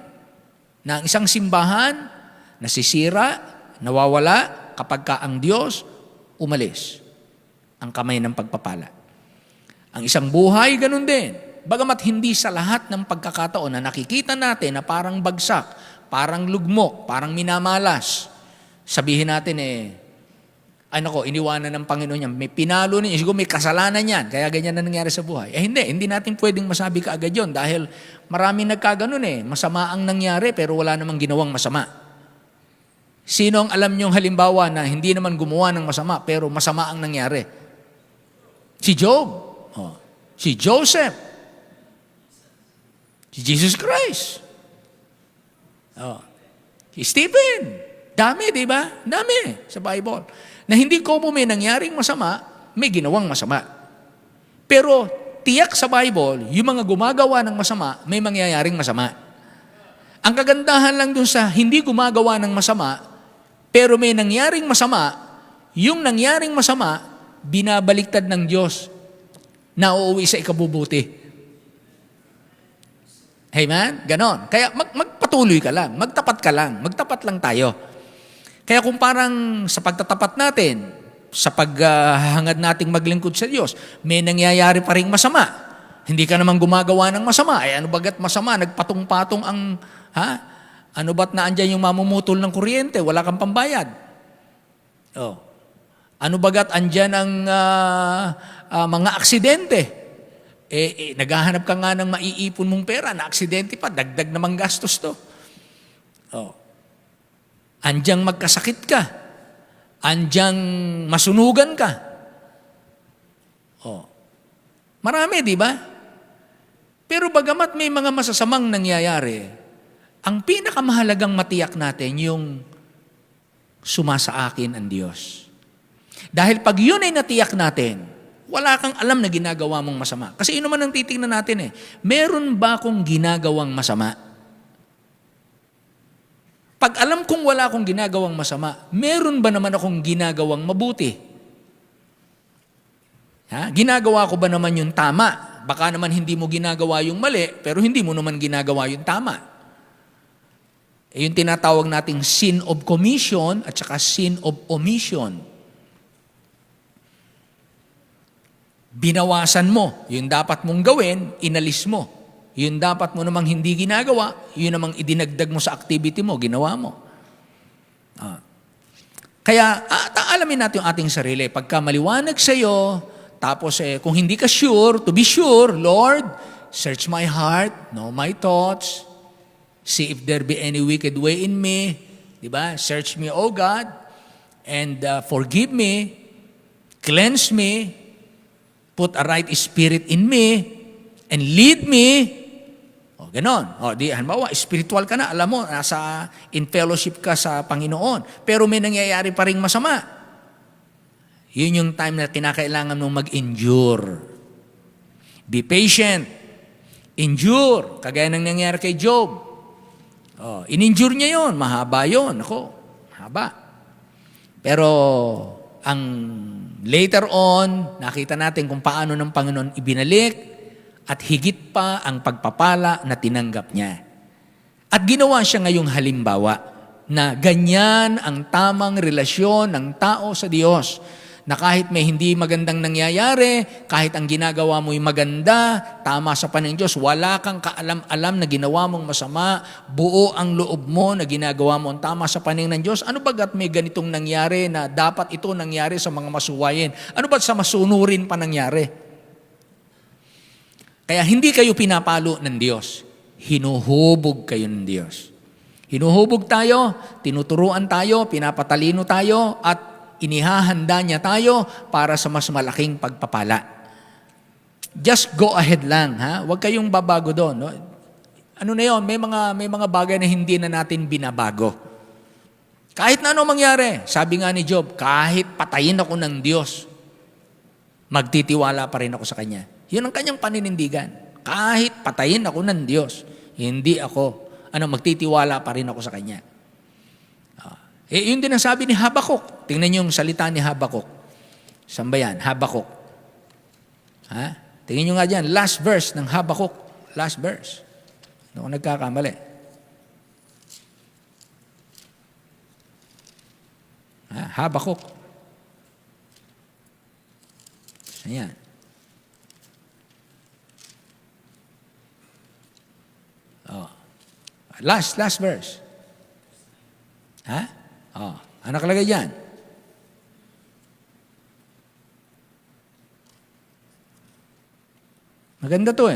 ang isang simbahan nasisira, nawawala kapag ka ang Diyos umalis ang kamay ng pagpapala. Ang isang buhay, ganun din. Bagamat hindi sa lahat ng pagkakataon na nakikita natin na parang bagsak, parang lugmok, parang minamalas, sabihin natin iniwanan ng Panginoon niya, may pinalo niya, siguro may kasalanan yan, kaya ganyan na nangyari sa buhay. Hindi natin pwedeng masabi kaagad yun dahil maraming nagkaganon masama ang nangyari pero wala namang ginawang masama. Sino ang alam niyong halimbawa na hindi naman gumawa ng masama pero masama ang nangyari? Si Job, si Joseph, si Jesus Christ, si Stephen, dami, di ba? Dami sa Bible. Na hindi ko may nangyaring masama, may ginawang masama. Pero tiyak sa Bible, yung mga gumagawa ng masama, may mangyayaring masama. Ang kagandahan lang dun sa hindi gumagawa ng masama, pero may nangyaring masama, yung nangyaring masama, binabaliktad ng Diyos na uuwi sa ikabubuti. Amen? Ganon. Kaya magpatuloy ka lang, magtapat lang tayo. Kaya kung parang sa pagtatapat natin, sa paghahangad nating maglingkod sa Diyos, may nangyayari pa ring masama. Hindi ka naman gumagawa ng masama. Ano bagat masama? Nagpatong-patong ang, ano ba't na andyan yung mamumutol ng kuryente? Wala kang pambayad. Oh. Ano bagat andyan ang mga aksidente? Naghahanap ka nga ng maiipon mong pera, na aksidente pa, dagdag namang gastos to. Oh. Andyang magkasakit ka. Andyang masunugan ka. Oh. Marami, di ba? Pero bagamat may mga masasamang nangyayari, ang pinakamahalagang matiyak natin yung sumasa akin ang Diyos. Dahil pag yun ay natiyak natin, wala kang alam na ginagawa mong masama. Kasi yun naman ang titingnan natin meron ba akong ginagawang masama? Pag alam kong wala akong ginagawang masama, meron ba naman akong ginagawang mabuti? Ginagawa ko ba naman yung tama? Baka naman hindi mo ginagawa yung mali, pero hindi mo naman ginagawa yung tama. Yung tinatawag nating sin of commission at saka sin of omission. Binawasan mo, yung dapat mong gawin, inalis mo. Yung dapat mo namang hindi ginagawa, yun namang idinagdag mo sa activity mo, ginawa mo. Kaya, alamin natin yung ating sarili. Pagka maliwanag sa'yo, tapos kung hindi ka sure, to be sure, Lord, search my heart, know my thoughts, see if there be any wicked way in me, diba? Search me, O God, and forgive me, cleanse me, put a right spirit in me, and lead me. O, ganon. O, halimbawa, spiritual ka na, alam mo, in fellowship ka sa Panginoon, pero may nangyayari pa ring masama. Yun yung time na kinakailangan mong mag-endure. Be patient. Endure. Kagaya ng nangyari kay Job. Oh, in-endure niya yun. Mahaba yun. Ako, mahaba. Pero, ang later on, nakita natin kung paano ng Panginoon ibinalik at higit pa ang pagpapala na tinanggap niya. At ginawa siya ngayong halimbawa na ganyan ang tamang relasyon ng tao sa Diyos. Na kahit may hindi magandang nangyayari, kahit ang ginagawa mo'y maganda, tama sa paningin Diyos, wala kang kaalam-alam na ginawa mong masama, buo ang loob mo na ginagawa mo ang tama sa paningin ng Diyos. Ano bagat may ganitong nangyari na dapat ito nangyari sa mga masuwayin? Ano ba't sa masunurin pa nangyari? Kaya hindi kayo pinapalo ng Diyos. Hinuhubog kayo ng Diyos. Hinuhubog tayo, tinuturuan tayo, pinapatalino tayo, at inihahanda niya tayo para sa mas malaking pagpapala. Just go ahead lang, Huwag kayong babago doon, no? Ano na 'yon? May mga bagay na hindi na natin binabago. Kahit na ano mangyari, sabi nga ni Job, kahit patayin ako ng Diyos, magtitiwala pa rin ako sa Kanya. 'Yun ang kanyang paninindigan. Kahit patayin ako ng Diyos, hindi ako magtitiwala pa rin ako sa Kanya. Yun din ang sabi ni Habakuk. Tingnan niyo yung salita ni Habakuk. Saan ba yan? Habakuk. Tingnan niyo nga dyan. Last verse ng Habakuk. Last verse. Hindi ako nagkakamali. Habakuk. Ayan. Last verse. Ano nakalagay dyan? Maganda to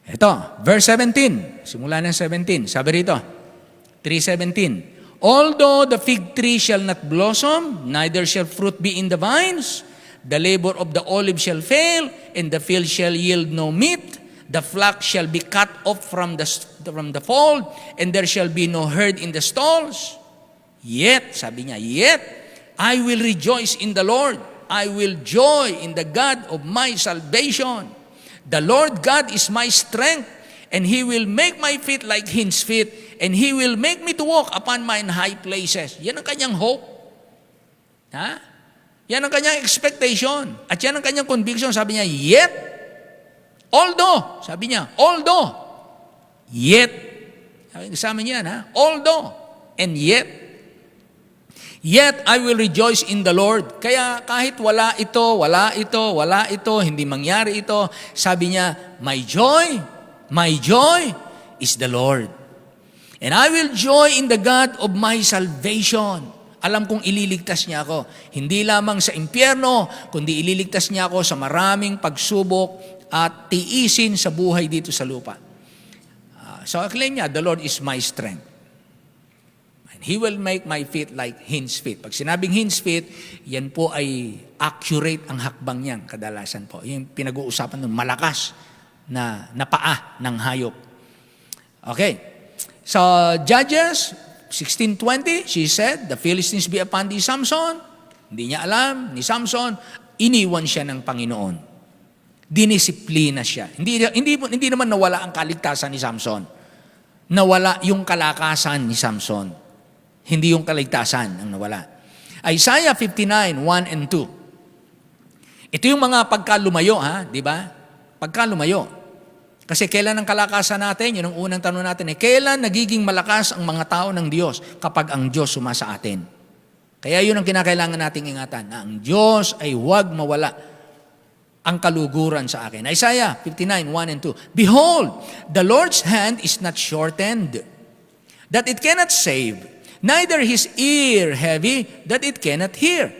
Ito, verse 17. Simula ng 17. Sabi rito, 3:17. Although the fig tree shall not blossom, neither shall fruit be in the vines, the labor of the olive shall fail, and the field shall yield no meat, the flock shall be cut off from the fold, and there shall be no herd in the stalls. Yet, sabi niya, yet, I will rejoice in the Lord. I will joy in the God of my salvation. The Lord God is my strength, and He will make my feet like hinds feet, and He will make me to walk upon mine high places. Yan ang kanyang hope. Yan ang kanyang expectation. At yan ang kanyang conviction. Sabi niya, yet, although, yet, Sa amin yan, ha? Although, and yet I will rejoice in the Lord. Kaya kahit wala ito, hindi mangyari ito, sabi niya, my joy is the Lord. And I will joy in the God of my salvation. Alam kong ililigtas niya ako. Hindi lamang sa impyerno, kundi ililigtas niya ako sa maraming pagsubok at tiisin sa buhay dito sa lupa. So claim niya, the Lord is my strength. And He will make my feet like hinds feet. Pag sinabing hinds feet, yan po ay accurate ang hakbang niyan, kadalasan po. Yung pinag-uusapan ng malakas na paa ng hayop. Okay. So, Judges 16:20, she said, the Philistines be upon thee, Samson. Hindi niya alam, ni Samson, iniwan siya ng Panginoon. Dinisiplina siya. Hindi naman nawala ang kaligtasan ni Samson. Nawala yung kalakasan ni Samson. Hindi yung kaligtasan ang nawala. Isaiah 59:1 and 2. Ito yung mga pagkalumayo, ha? Di ba? Pagkalumayo. Kasi kailan ang kalakasan natin? Yun ang unang tanong natin. Kailan nagiging malakas ang mga tao ng Diyos? Kapag ang Diyos sumasa atin. Kaya yun ang kinakailangan nating ingatan. Na ang Diyos ay huwag mawala ang kaluguran sa akin. Isaiah 59:1 and 2. Behold, the Lord's hand is not shortened, that it cannot save, neither His ear heavy, that it cannot hear.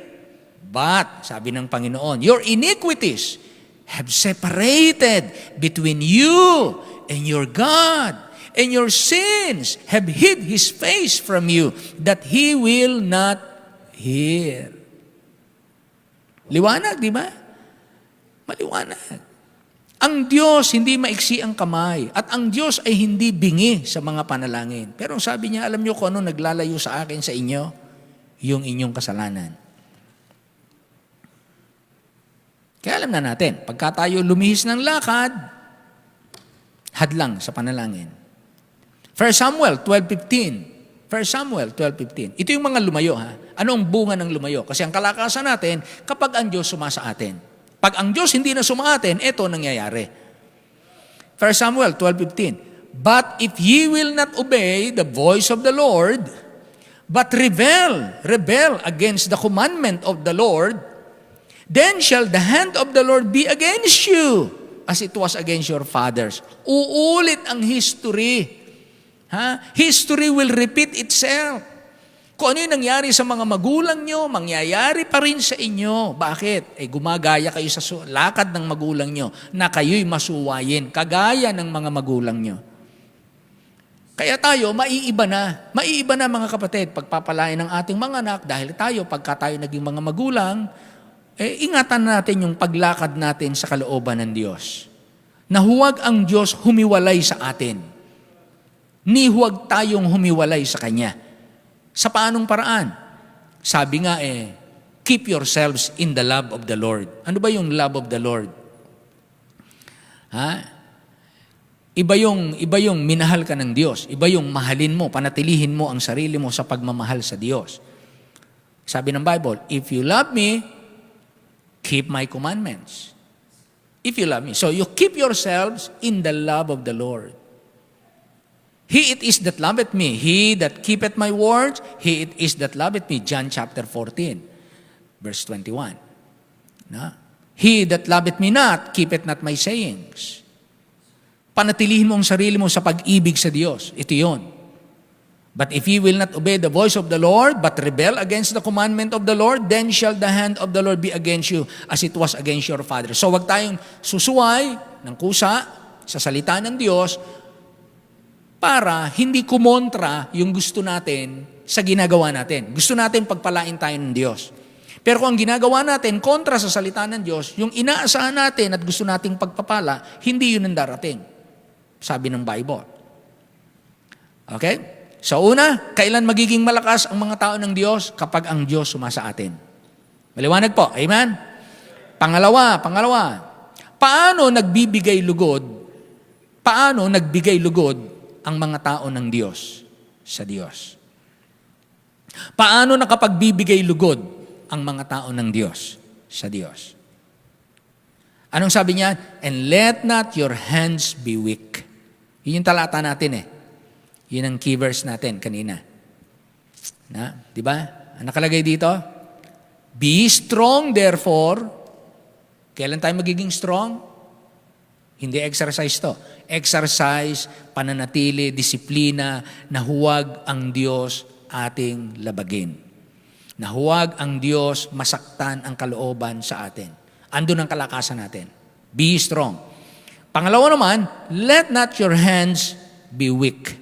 But, sabi ng Panginoon, your iniquities have separated between you and your God, and your sins have hid His face from you, that He will not hear. Liwanag, di ba? Maliwanag. Ang Diyos, hindi maiksi ang kamay, at ang Diyos ay hindi bingi sa mga panalangin. Pero sabi niya, alam niyo kung ano naglalayo sa akin, sa inyo? Yung inyong kasalanan. Kaya alam na natin, pagka tayo lumihis ng lakad, hadlang sa panalangin. 1 Samuel 12:15. 1 Samuel 12:15. Ito yung mga lumayo, ha? Ano ang bunga ng lumayo? Kasi ang kalakasan natin, kapag ang Diyos sumasa atin. Pag ang Diyos hindi na sumaatin, ito nangyayari. 1 Samuel 12:15. But if ye will not obey the voice of the Lord, but rebel against the commandment of the Lord, then shall the hand of the Lord be against you, as it was against your fathers. Uulit ang history. History will repeat itself. Kung ano yung nangyari sa mga magulang nyo, mangyayari pa rin sa inyo. Bakit? Gumagaya kayo sa lakad ng magulang nyo na kayo'y masuwayin, kagaya ng mga magulang nyo. Kaya tayo, maiiba na mga kapatid, pagpapalain ng ating mga anak, dahil tayo, pagka tayo naging mga magulang, ingatan natin yung paglakad natin sa kalooban ng Diyos. Na huwag ang Diyos humiwalay sa atin. Ni huwag tayong humiwalay sa Kanya. Sa paanong paraan? Sabi nga keep yourselves in the love of the Lord. Ano ba yung love of the Lord? Iba yung minahal ka ng Diyos. Iba yung mahalin mo, panatilihin mo ang sarili mo sa pagmamahal sa Diyos. Sabi ng Bible, if you love me, keep my commandments. If you love me. So you keep yourselves in the love of the Lord. He it is that loveth me. He that keepeth my words, he it is that loveth me. John chapter 14, verse 21. He that loveth me not, keepeth not my sayings. Panatilihin mo ang sarili mo sa pag-ibig sa Diyos. Ito yun. But if ye will not obey the voice of the Lord, but rebel against the commandment of the Lord, then shall the hand of the Lord be against you, as it was against your father. So wag tayong susuway ng kusa sa salita ng Diyos para hindi kumontra yung gusto natin sa ginagawa natin. Gusto natin pagpalain tayo ng Diyos. Pero kung ang ginagawa natin kontra sa salita ng Diyos, yung inaasahan natin at gusto nating pagpapala, hindi yun ang darating. Sabi ng Bible. Okay? So una, kailan magiging malakas ang mga tao ng Diyos? Kapag ang Diyos sumasa atin. Maliwanag po. Amen? Pangalawa. Paano nagbigay lugod ang mga tao ng Diyos sa Diyos? Paano nakapagbibigay lugod ang mga tao ng Diyos sa Diyos? Anong sabi niya? And let not your hands be weak. Yun yung talata natin Yun ang key verse natin kanina. Di ba? Ang nakalagay dito, be strong therefore. Kailan tayo magiging strong? Hindi exercise to. Exercise, pananatili, disiplina, na huwag ang Diyos ating labagin. Na huwag ang Diyos masaktan ang kalooban sa atin. Andun ang kalakasan natin. Be strong. Pangalawa naman, let not your hands be weak.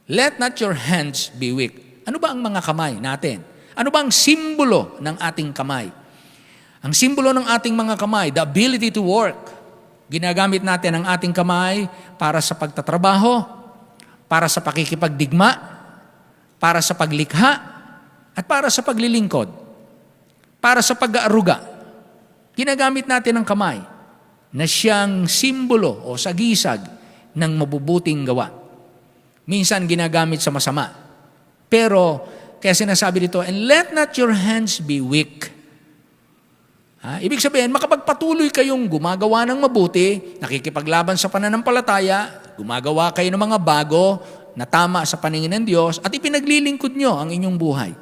Let not your hands be weak. Ano ba ang mga kamay natin? Ano ba ang simbolo ng ating kamay? Ang simbolo ng ating mga kamay, the ability to work. Ginagamit natin ang ating kamay para sa pagtatrabaho, para sa pakikipagdigma, para sa paglikha, at para sa paglilingkod, para sa pag-aaruga. Ginagamit natin ang kamay na siyang simbolo o sagisag ng mabubuting gawa. Minsan ginagamit sa masama. Pero, kaya sinasabi dito, and let not your hands be weak. Ibig sabihin, makapagpatuloy kayong gumagawa ng mabuti, nakikipaglaban sa pananampalataya, gumagawa kayo ng mga bago na tama sa paningin ng Diyos, at ipinaglilingkod nyo ang inyong buhay.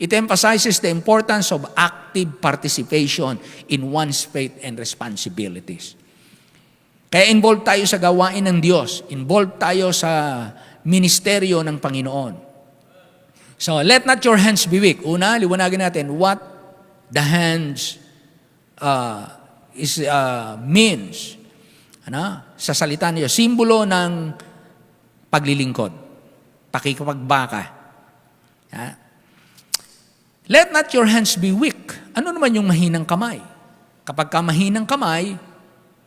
It emphasizes the importance of active participation in one's faith and responsibilities. Kaya involved tayo sa gawain ng Diyos. Involved tayo sa ministeryo ng Panginoon. So, let not your hands be weak. Una, liwanagin natin what the hands means. Sa salita niyo, simbolo ng paglilingkod, pakikipagbaka. Let not your hands be weak. Ano naman yung mahinang kamay? Kapag ka mahinang kamay,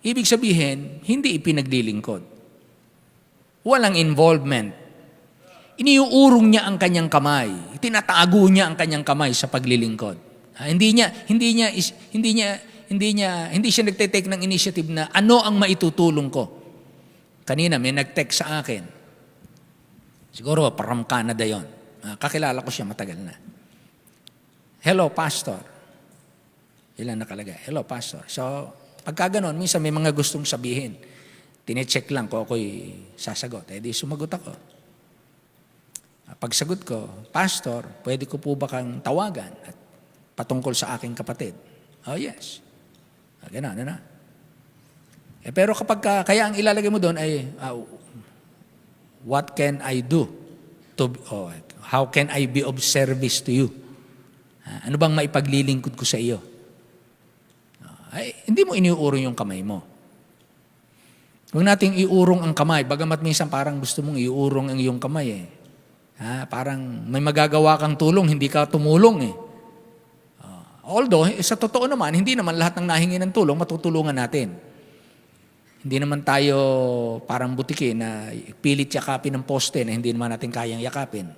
ibig sabihin, hindi ipinaglilingkod. Walang involvement. Iniuurong niya ang kanyang kamay. Tinatago niya ang kanyang kamay sa paglilingkod. Hindi siya nagte-take ng initiative na ano ang maitutulong ko. Kanina may nag-text sa akin. Siguro from Canada yon. Kakilala ko siya matagal na. Hello, Pastor. Ilan nakalagay? Hello, Pastor. So, pagka ganon, minsan may mga gustong sabihin. Tine-check lang ko ako'y sasagot. Di sumagot ako. Pagsagot ko, Pastor, pwede ko po ba kang tawagan at patungkol sa aking kapatid? Oh, yes. Ganon, ano? Pero kapag kaya ang ilalagay mo doon ay, what can I do? How can I be of service to you? Ano bang maipaglilingkod ko sa iyo? Hindi mo iniuurong yung kamay mo. Huwag nating iurong ang kamay. Bagamat minsan parang gusto mong iurong ang iyong kamay. Parang may magagawa kang tulong, hindi ka tumulong. Although, sa totoo naman, hindi naman lahat ng nahingi ng tulong, matutulungan natin. Hindi naman tayo parang butiki na pilit yakapin ng poste na hindi naman natin kayang yakapin.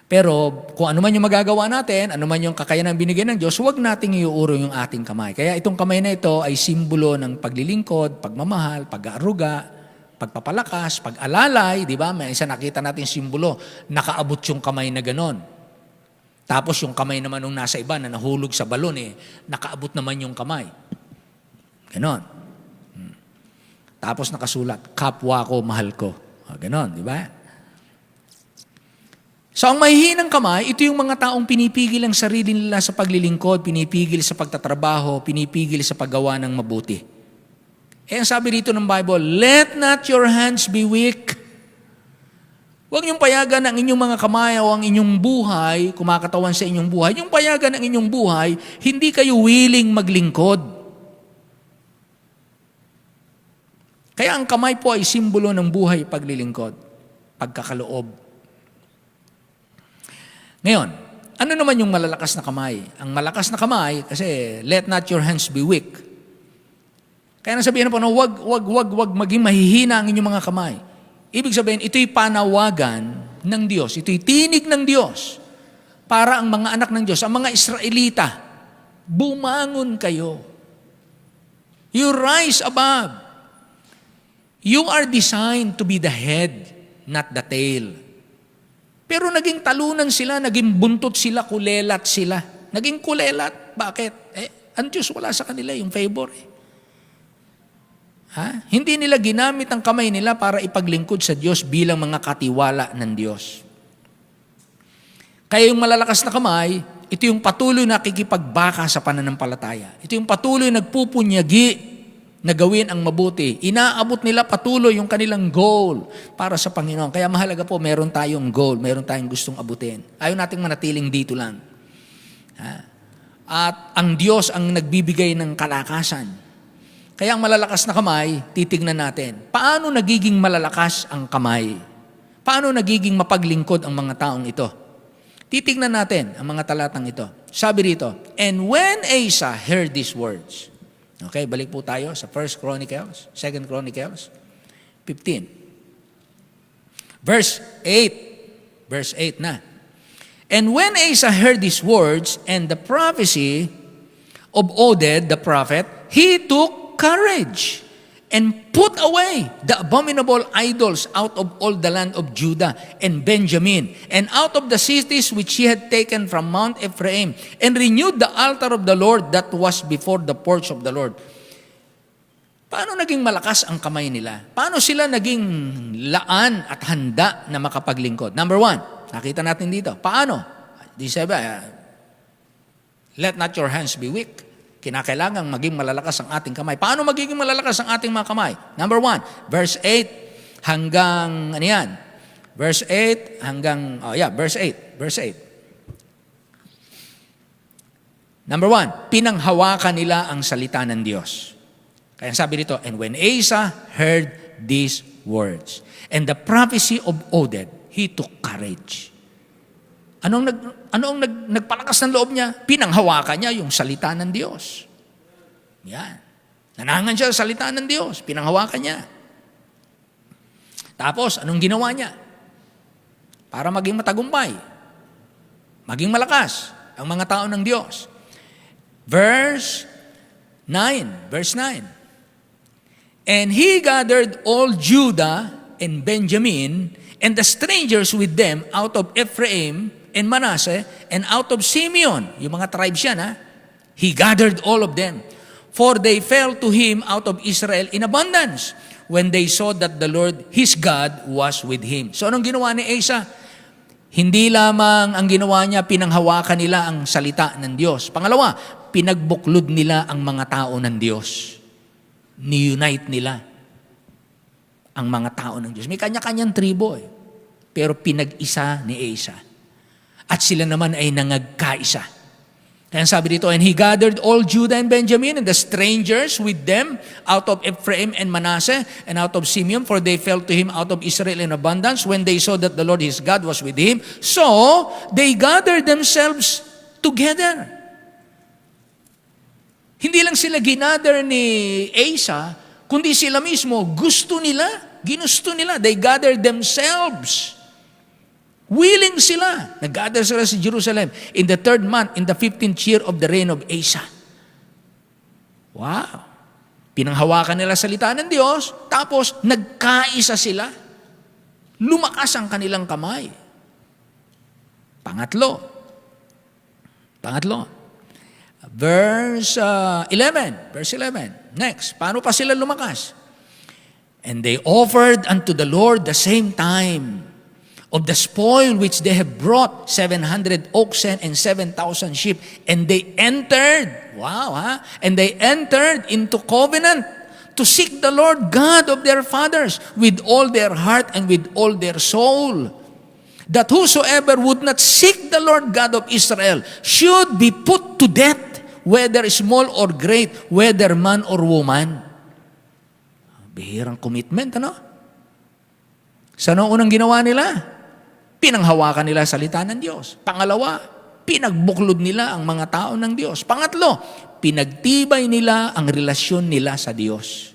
Pero kung ano man yung magagawa natin, ano man yung kakayanan binigay ng Diyos, huwag nating iuurong yung ating kamay. Kaya itong kamay na ito ay simbolo ng paglilingkod, pagmamahal, pag-aaruga, pagpapalakas, pag-alalay, di ba? May isa nakita natin simbolo, nakaabot yung kamay na ganon. Tapos yung kamay naman nung nasa iba na nahulog sa balon, nakaabot naman yung kamay. Ganon. Tapos nakasulat, kapwa ko, mahal ko. Ganon, di ba? So ang mahihinang kamay, ito yung mga taong pinipigil ang sarili nila sa paglilingkod, pinipigil sa pagtatrabaho, pinipigil sa paggawa ng mabuti. Ang sabi dito ng Bible, let not your hands be weak. Huwag niyong payagan ang inyong mga kamay o ang inyong buhay, kumakatawan sa inyong buhay, yung payagan ang inyong buhay, hindi kayo willing maglingkod. Kaya ang kamay po ay simbolo ng buhay paglilingkod, pagkakaloob. Ngayon, ano naman yung malalakas na kamay? Ang malakas na kamay, kasi let not your hands be weak. Kaya nasabihin na po, no, wag maging mahihina ang inyong mga kamay. Ibig sabihin, ito'y panawagan ng Diyos. Ito'y tinig ng Diyos para ang mga anak ng Diyos, ang mga Israelita, bumangon kayo. You rise above. You are designed to be the head, not the tail. Pero naging talunan sila, naging buntot sila, kulelat sila. Naging kulelat. Bakit? Ang Diyos wala sa kanila yung favor. Hindi nila ginamit ang kamay nila para ipaglingkod sa Diyos bilang mga katiwala ng Diyos. Kaya yung malalakas na kamay, ito yung patuloy na kikipagbaka sa pananampalataya. Ito yung patuloy nagpupunyagi na gawin ang mabuti. Inaabot nila patuloy yung kanilang goal para sa Panginoon. Kaya mahalaga po, meron tayong goal, meron tayong gustong abutin. Ayaw nating manatiling dito lang. At ang Diyos ang nagbibigay ng kalakasan. Kaya ang malalakas na kamay, titignan natin. Paano nagiging malalakas ang kamay? Paano nagiging mapaglingkod ang mga taong ito? Titignan natin ang mga talatang ito. Sabi rito, and when Asa heard these words, okay, balik po tayo sa 1 Chronicles, 2 Chronicles 15. Verse 8. Verse 8 na. And when Asa heard these words and the prophecy of Oded the prophet, he took courage and put away the abominable idols out of all the land of Judah and Benjamin, and out of the cities which he had taken from Mount Ephraim, and renewed the altar of the Lord that was before the porch of the Lord. Paano naging malakas ang kamay nila? Paano sila naging laan at handa na makapaglingkod? Number 1, nakita natin dito. Paano? Di sabi, let not your hands be weak. Kinakailangan maging malalakas ang ating kamay. Paano magiging malalakas ang ating mga kamay? Number 1, verse 8 hanggang, ano yan? Verse 8 hanggang, verse 8. Verse 8. Number 1, pinanghawakan nila ang salita ng Diyos. Kaya sabi dito, and when Asa heard these words, and the prophecy of Oded, he took courage. Anong nagpalakas ng loob niya? Pinanghawakan niya yung salita ng Diyos. Yan. Nanangan siya sa salita ng Diyos. Pinanghawakan niya. Tapos, anong ginawa niya? Para maging matagumpay. Maging malakas ang mga tao ng Diyos. Verse 9. And he gathered all Judah and Benjamin and the strangers with them out of Ephraim and Manasseh, and out of Simeon, yung mga tribes yan, he gathered all of them. For they fell to him out of Israel in abundance, when they saw that the Lord, his God, was with him. So anong ginawa ni Asa? Hindi lamang ang ginawa niya, pinanghawakan nila ang salita ng Diyos. Pangalawa, pinagbuklod nila ang mga tao ng Diyos. Ni-unite nila ang mga tao ng Diyos. May kanya-kanyang tribo pero pinag-isa ni Asa. At sila naman ay nangagkaisa. Kaya sabi dito, and he gathered all Judah and Benjamin and the strangers with them out of Ephraim and Manasseh and out of Simeon, for they fell to him out of Israel in abundance when they saw that the Lord his God was with him. So they gathered themselves together. Hindi lang sila ginather ni Asa, kundi sila mismo ginusto nila. They gathered themselves. Willing sila. Nag-gather sila sa Jerusalem in the 3rd month, in the 15th year of the reign of Asa. Wow. Pinanghawakan nila salita ng Diyos, tapos nagkaisa sila. Lumakas ang kanilang kamay. Pangatlo. Verse 11. Next. Paano pa sila lumakas? And they offered unto the Lord the same time of the spoil which they have brought, 700 oxen and 7,000 sheep. And they entered, and they entered into covenant to seek the Lord God of their fathers with all their heart and with all their soul. That whosoever would not seek the Lord God of Israel should be put to death, whether small or great, whether man or woman. Bihirang commitment, ano? Sa noong unang ginawa nila? Pinanghawakan nila salita ng Diyos. Pangalawa, pinagbuklod nila ang mga tao ng Diyos. Pangatlo, pinagtibay nila ang relasyon nila sa Diyos.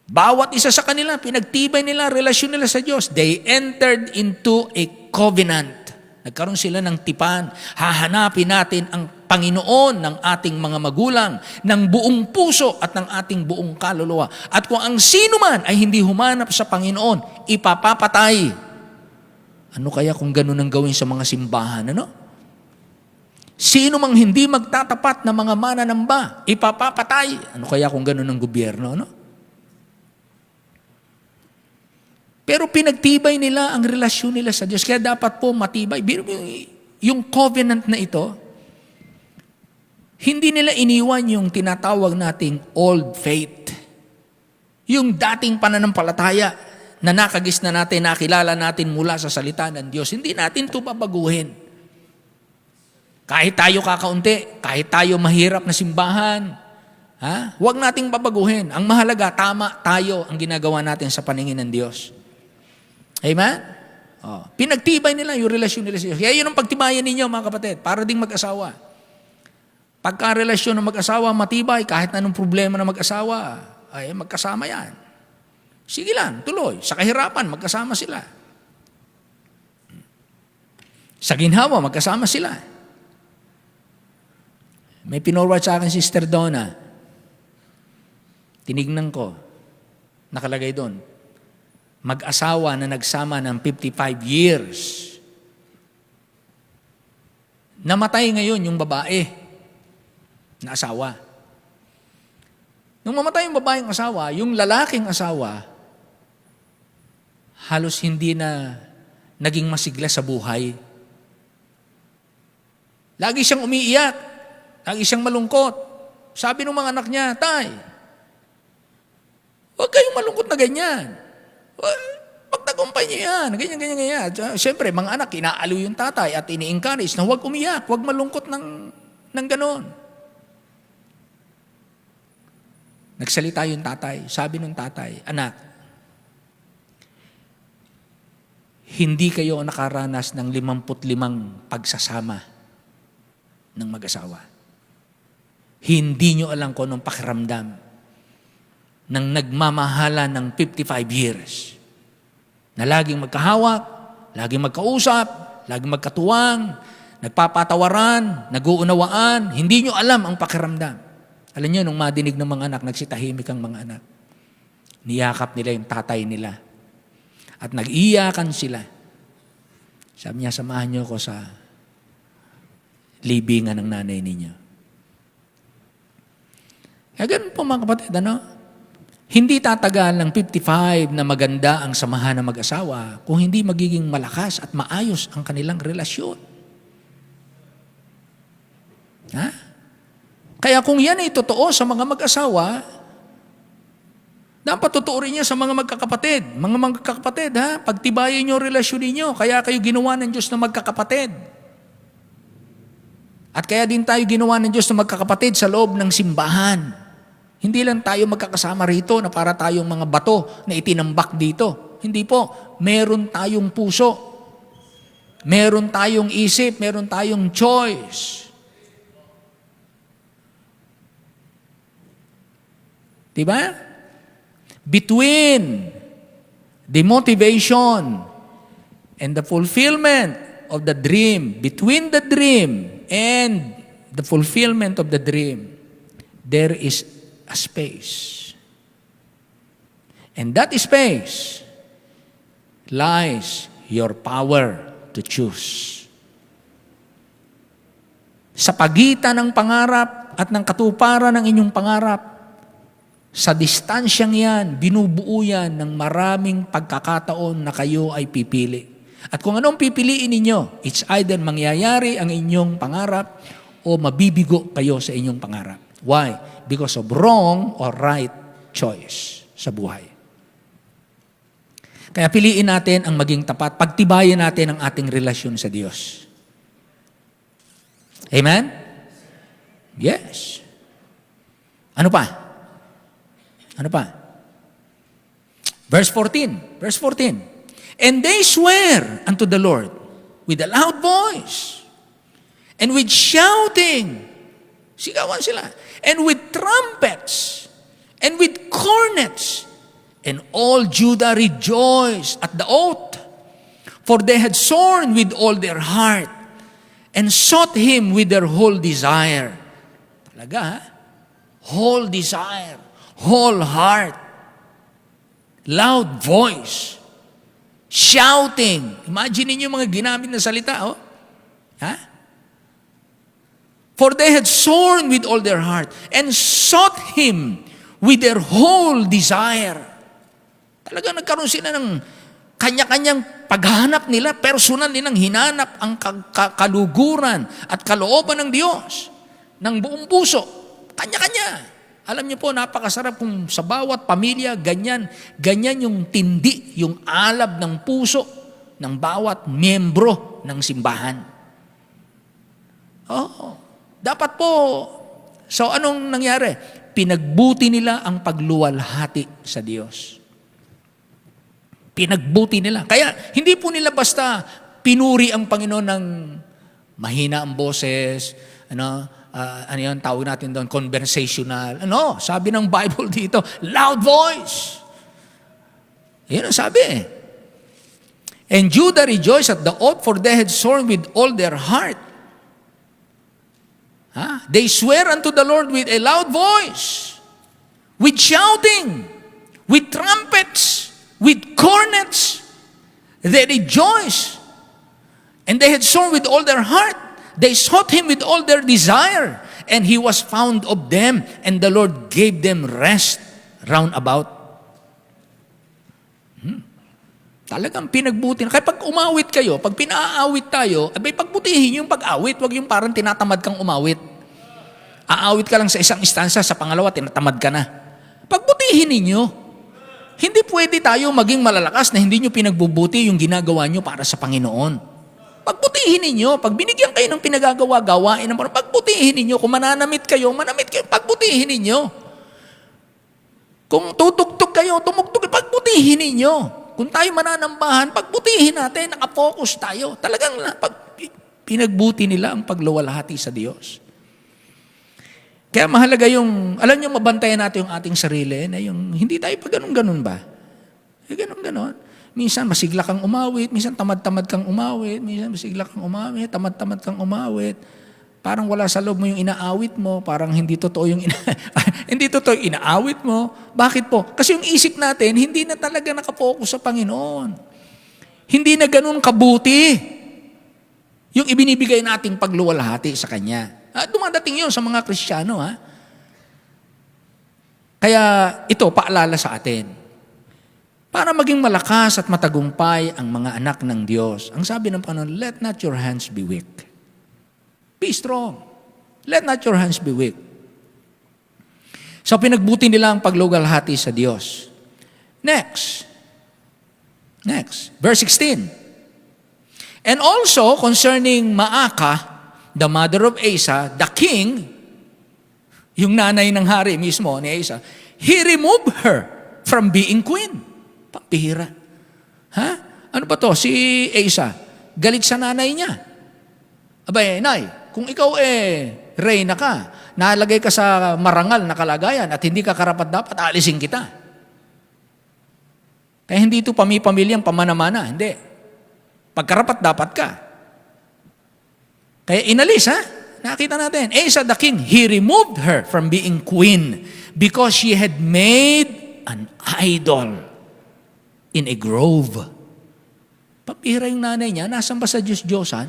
Bawat isa sa kanila, pinagtibay nila ang relasyon nila sa Diyos. They entered into a covenant. Nagkaroon sila ng tipan. Hahanapin natin ang Panginoon ng ating mga magulang, ng buong puso at ng ating buong kaluluwa. At kung ang sino man ay hindi humanap sa Panginoon, ipapapatay. Ano kaya kung ganun ang gawin sa mga simbahan, ano? Sino mang hindi magtatapat na mga mananamba, ipapapatay. Ano kaya kung gano'n ang gobyerno, no? Pero pinagtibay nila ang relasyon nila sa Diyos. Kaya dapat po matibay. Yung covenant na ito, hindi nila iniwan yung tinatawag nating old faith. Yung dating pananampalataya na nakagis na natin, nakilala natin mula sa salita ng Diyos. Hindi natin ito babaguhin. Kahit tayo kakaunti, kahit tayo mahirap na simbahan, huwag nating babaguhin. Ang mahalaga, tama tayo ang ginagawa natin sa paningin ng Diyos. Amen? Pinagtibay nila yung relasyon nila sa Diyos. Kaya yun ang pagtibayan ninyo, mga kapatid, para ding mag-asawa. Pagka relasyon ng mag-asawa matibay, kahit anong problema ng mag-asawa, ay magkasama yan. Sige lang, tuloy. Sa kahirapan, magkasama sila. Sa ginhawa, magkasama sila. May pinorward sa akin Sister Donna. Tinignan ko. Nakalagay doon. Mag-asawa na nagsama ng 55 years. Namatay ngayon yung babae na asawa. Nung mamatay yung babaeng asawa, yung lalaking asawa, halos hindi na naging masigla sa buhay. Lagi siyang umiiyak. Lagi siyang malungkot. Sabi ng mga anak niya, Tay, huwag kayong malungkot na ganyan. Pagtagumpay niyo yan. Ganyan. Siyempre, mga anak, inaaliw yung tatay at ini-encourage na huwag umiyak, huwag malungkot ng ganon. Nagsalita yung tatay. Sabi ng tatay, Anak, hindi kayo nakaranas ng 55 pagsasama ng mag-asawa. Hindi nyo alam kung anong pakiramdam ng nagmamahala ng 55 years. Na laging magkahawak, laging magkausap, laging magkatuwang, nagpapatawaran, nag-uunawaan. Hindi nyo alam ang pakiramdam. Alam nyo, nung madinig ng mga anak, nagsitahimik ang mga anak. Niyakap nila yung tatay nila. At nag-iyakan sila. Sabi niya, samahan niyo ko sa libingan ng nanay ninyo. Kaya ganun po mga kapatid, Hindi tatagal ng 55 na maganda ang samahan ng mag-asawa kung hindi magiging malakas at maayos ang kanilang relasyon. Kaya kung yan ay totoo sa mga mag-asawa, dapat totoo rin niya sa mga magkakapatid. Mga magkakapatid, pagtibayin niyo ang relasyon ninyo. Kaya kayo ginawa ng Diyos na magkakapatid. At kaya din tayo ginawa ng Diyos na magkakapatid sa loob ng simbahan. Hindi lang tayo magkakasama rito na para tayong mga bato na itinambak dito. Hindi po. Meron tayong puso. Meron tayong isip. Meron tayong choice. Diba? Between the motivation and the fulfillment of the dream, between the dream and the fulfillment of the dream, there is a space. And that space lies your power to choose. Sa pagitan ng pangarap at ng katuparan ng inyong pangarap, sa distansyang yan, binubuo yan ng maraming pagkakataon na kayo ay pipili. At kung anong pipiliin ninyo, it's either mangyayari ang inyong pangarap o mabibigo kayo sa inyong pangarap. Why? Because of wrong or right choice sa buhay. Kaya piliin natin ang maging tapat. Pagtibayan natin ang ating relasyon sa Diyos. Amen? Yes. Ano pa? Ano pa? Verse 14. Verse 14. And they swear unto the Lord with a loud voice and with shouting. Sigawan sila. And with trumpets and with cornets. And all Judah rejoiced at the oath, for they had sworn with all their heart and sought him with their whole desire. Talaga, whole desire, whole heart, loud voice, shouting. Imagine niyo mga ginamit na salita, For they had sworn with all their heart and sought Him with their whole desire. Talaga nagkaroon sila ng kanya-kanyang paghanap nila, personal nilang hinanap ang kaluguran at kalooban ng Diyos ng buong puso. Kanya-kanya. Alam niyo po, napakasarap kung sa bawat pamilya, ganyan yung tindi, yung alab ng puso ng bawat miyembro ng simbahan. Oo. Dapat po, so anong nangyari? Pinagbuti nila ang pagluwalhati sa Diyos. Pinagbuti nila. Kaya hindi po nila basta pinuri ang Panginoon ng mahina ang boses, ano yun, tawag natin doon, conversational. Sabi ng Bible dito, loud voice. Yan ang sabi. And Judah rejoiced at the oath, for they had sworn with all their heart. They swear unto the Lord with a loud voice, with shouting, with trumpets, with cornets. They rejoice. And they had sworn with all their heart. They sought Him with all their desire. And He was found of them. And the Lord gave them rest round about. Talagang pinagbuti. Kaya pag umawit kayo, pag pinaawit tayo, abay pagbutihin yung pag-awit, wag yung parang tinatamad kang umawit. Aawit ka lang sa isang istansa, sa pangalawa, tinatamad ka na. Pagbutihin ninyo. Hindi pwede tayo maging malalakas na hindi nyo pinagbubuti yung ginagawa nyo para sa Panginoon. Pagbutihin ninyo. Pag binigyan kayo ng pinagagawa, gawain naman, pagbutihin ninyo. Kung mananamit kayo, pagbutihin ninyo. Kung tutugtog kayo, tumugtog, pagbutihin ninyo. Kung tayo mananambahan, pagbutihin natin, nakafocus tayo. Talagang pinagbuti nila ang pagluwalhati sa Diyos. Kaya mahalaga yung, alam nyo, mabantayan natin yung ating sarili, na yung hindi tayo pa ganun-ganun ba? Ganun-ganun. Minsan masigla kang umawit, minsan tamad-tamad kang umawit, minsan masigla kang umawit, tamad-tamad kang umawit. Parang wala sa loob mo yung inaawit mo, parang hindi totoo yung hindi totoo yung inaawit mo. Bakit po? Kasi yung isip natin, hindi na talaga nakapokus sa Panginoon. Hindi na ganun kabuti yung ibinibigay nating pagluwalhati sa Kanya. Dumadating yun sa mga Kristiyano. Kaya ito, paalala sa atin. Para maging malakas at matagumpay ang mga anak ng Diyos, ang sabi ng Panginoon, let not your hands be weak. Be strong. Let not your hands be weak. So pinagbuti nila ang pagluwalhati sa Diyos. Next. Verse 16. And also concerning Maaka, the mother of Asa, the king, yung nanay ng hari mismo ni Asa, he removed her from being queen. Pampihira. Ano ba to? Si Asa, galit sa nanay niya. Abay, nay, kung ikaw reyna ka, nalagay ka sa marangal na kalagayan at hindi ka karapat-dapat, aalisin kita. Kaya hindi ito pamilyang pamanamana, hindi. Pagkarapat-dapat ka. Kaya inalis, Nakita natin. Asa the king, he removed her from being queen because she had made an idol in a grove. Papira yung nanay niya, nasan ba sa Diyos-Diyosan?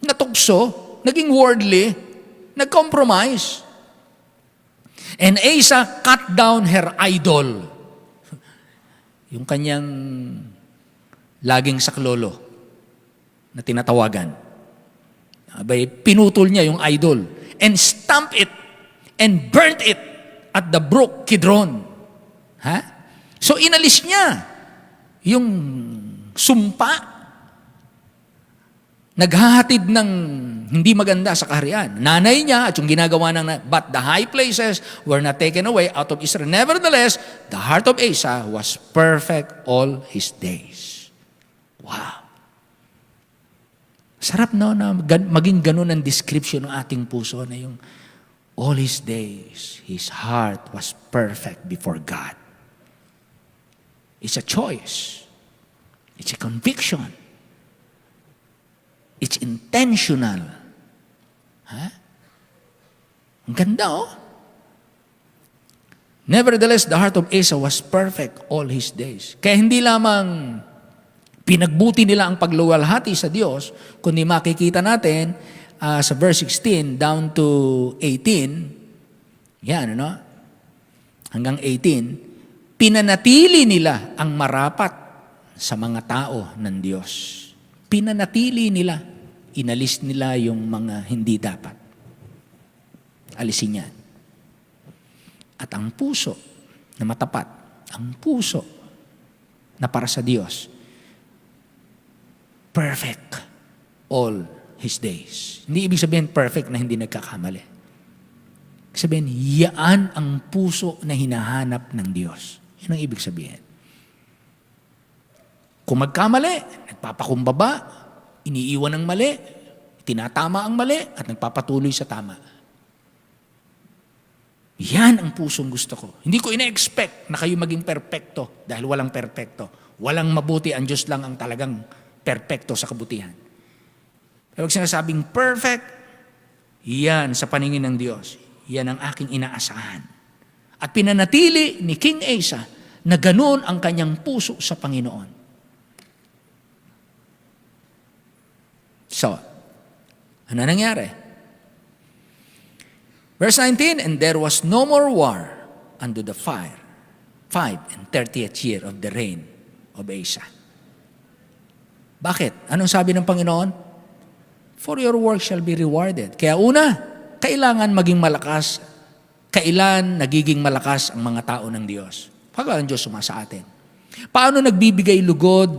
Natukso, naging worldly, nag-compromise. And Asa cut down her idol. Yung kanyang laging saklolo na tinatawagan. Abay, pinutol niya yung idol and stamped it and burnt it at the brook Kidron. So inalis niya yung sumpa, naghahatid ng hindi maganda sa kaharian. Nanay niya at yung ginagawa ng, but the high places were not taken away out of Israel. Nevertheless, the heart of Asa was perfect all his days. Wow. Sarap no na maging ganun ang description ng ating puso na yung all his days, his heart was perfect before God. It's a choice. It's a conviction. It's intentional. Ang ganda, Nevertheless, the heart of Asa was perfect all his days. Kaya hindi lamang pinagbuti nila ang pagluwalhati sa Diyos, kundi makikita natin sa verse 16 down to 18, yan, ano? Hanggang 18, pinanatili nila ang marapat sa mga tao ng Diyos. Pinanatili nila. Inalis nila yung mga hindi dapat. Alisin yan. At ang puso na matapat, ang puso na para sa Diyos, perfect all His days. Hindi ibig sabihin perfect na hindi nagkakamali. Ibig sabihin, yaan ang puso na hinahanap ng Diyos. Yan ang ibig sabihin. Kung magkamali, nagpapakumbaba, iniiwan ang mali, tinatama ang mali, at nagpapatuloy sa tama. Yan ang pusong gusto ko. Hindi ko ina-expect na kayo maging perpekto dahil walang perpekto. Walang mabuti, ang Diyos lang ang talagang perpekto sa kabutihan. Pero pag sinasabing perfect, yan sa paningin ng Diyos. Yan ang aking inaasahan. At pinanatili ni King Asa na ganun ang kanyang puso sa Panginoon. So, ano nangyari? Verse 19, and there was no more war unto the 5 and 30th year of the reign of Asa. Bakit? Anong sabi ng Panginoon? For your work shall be rewarded. Kaya una, kailangan maging malakas. Kailan nagiging malakas ang mga tao ng Diyos? Pag ang Diyos sumasa atin. Paano nagbibigay lugod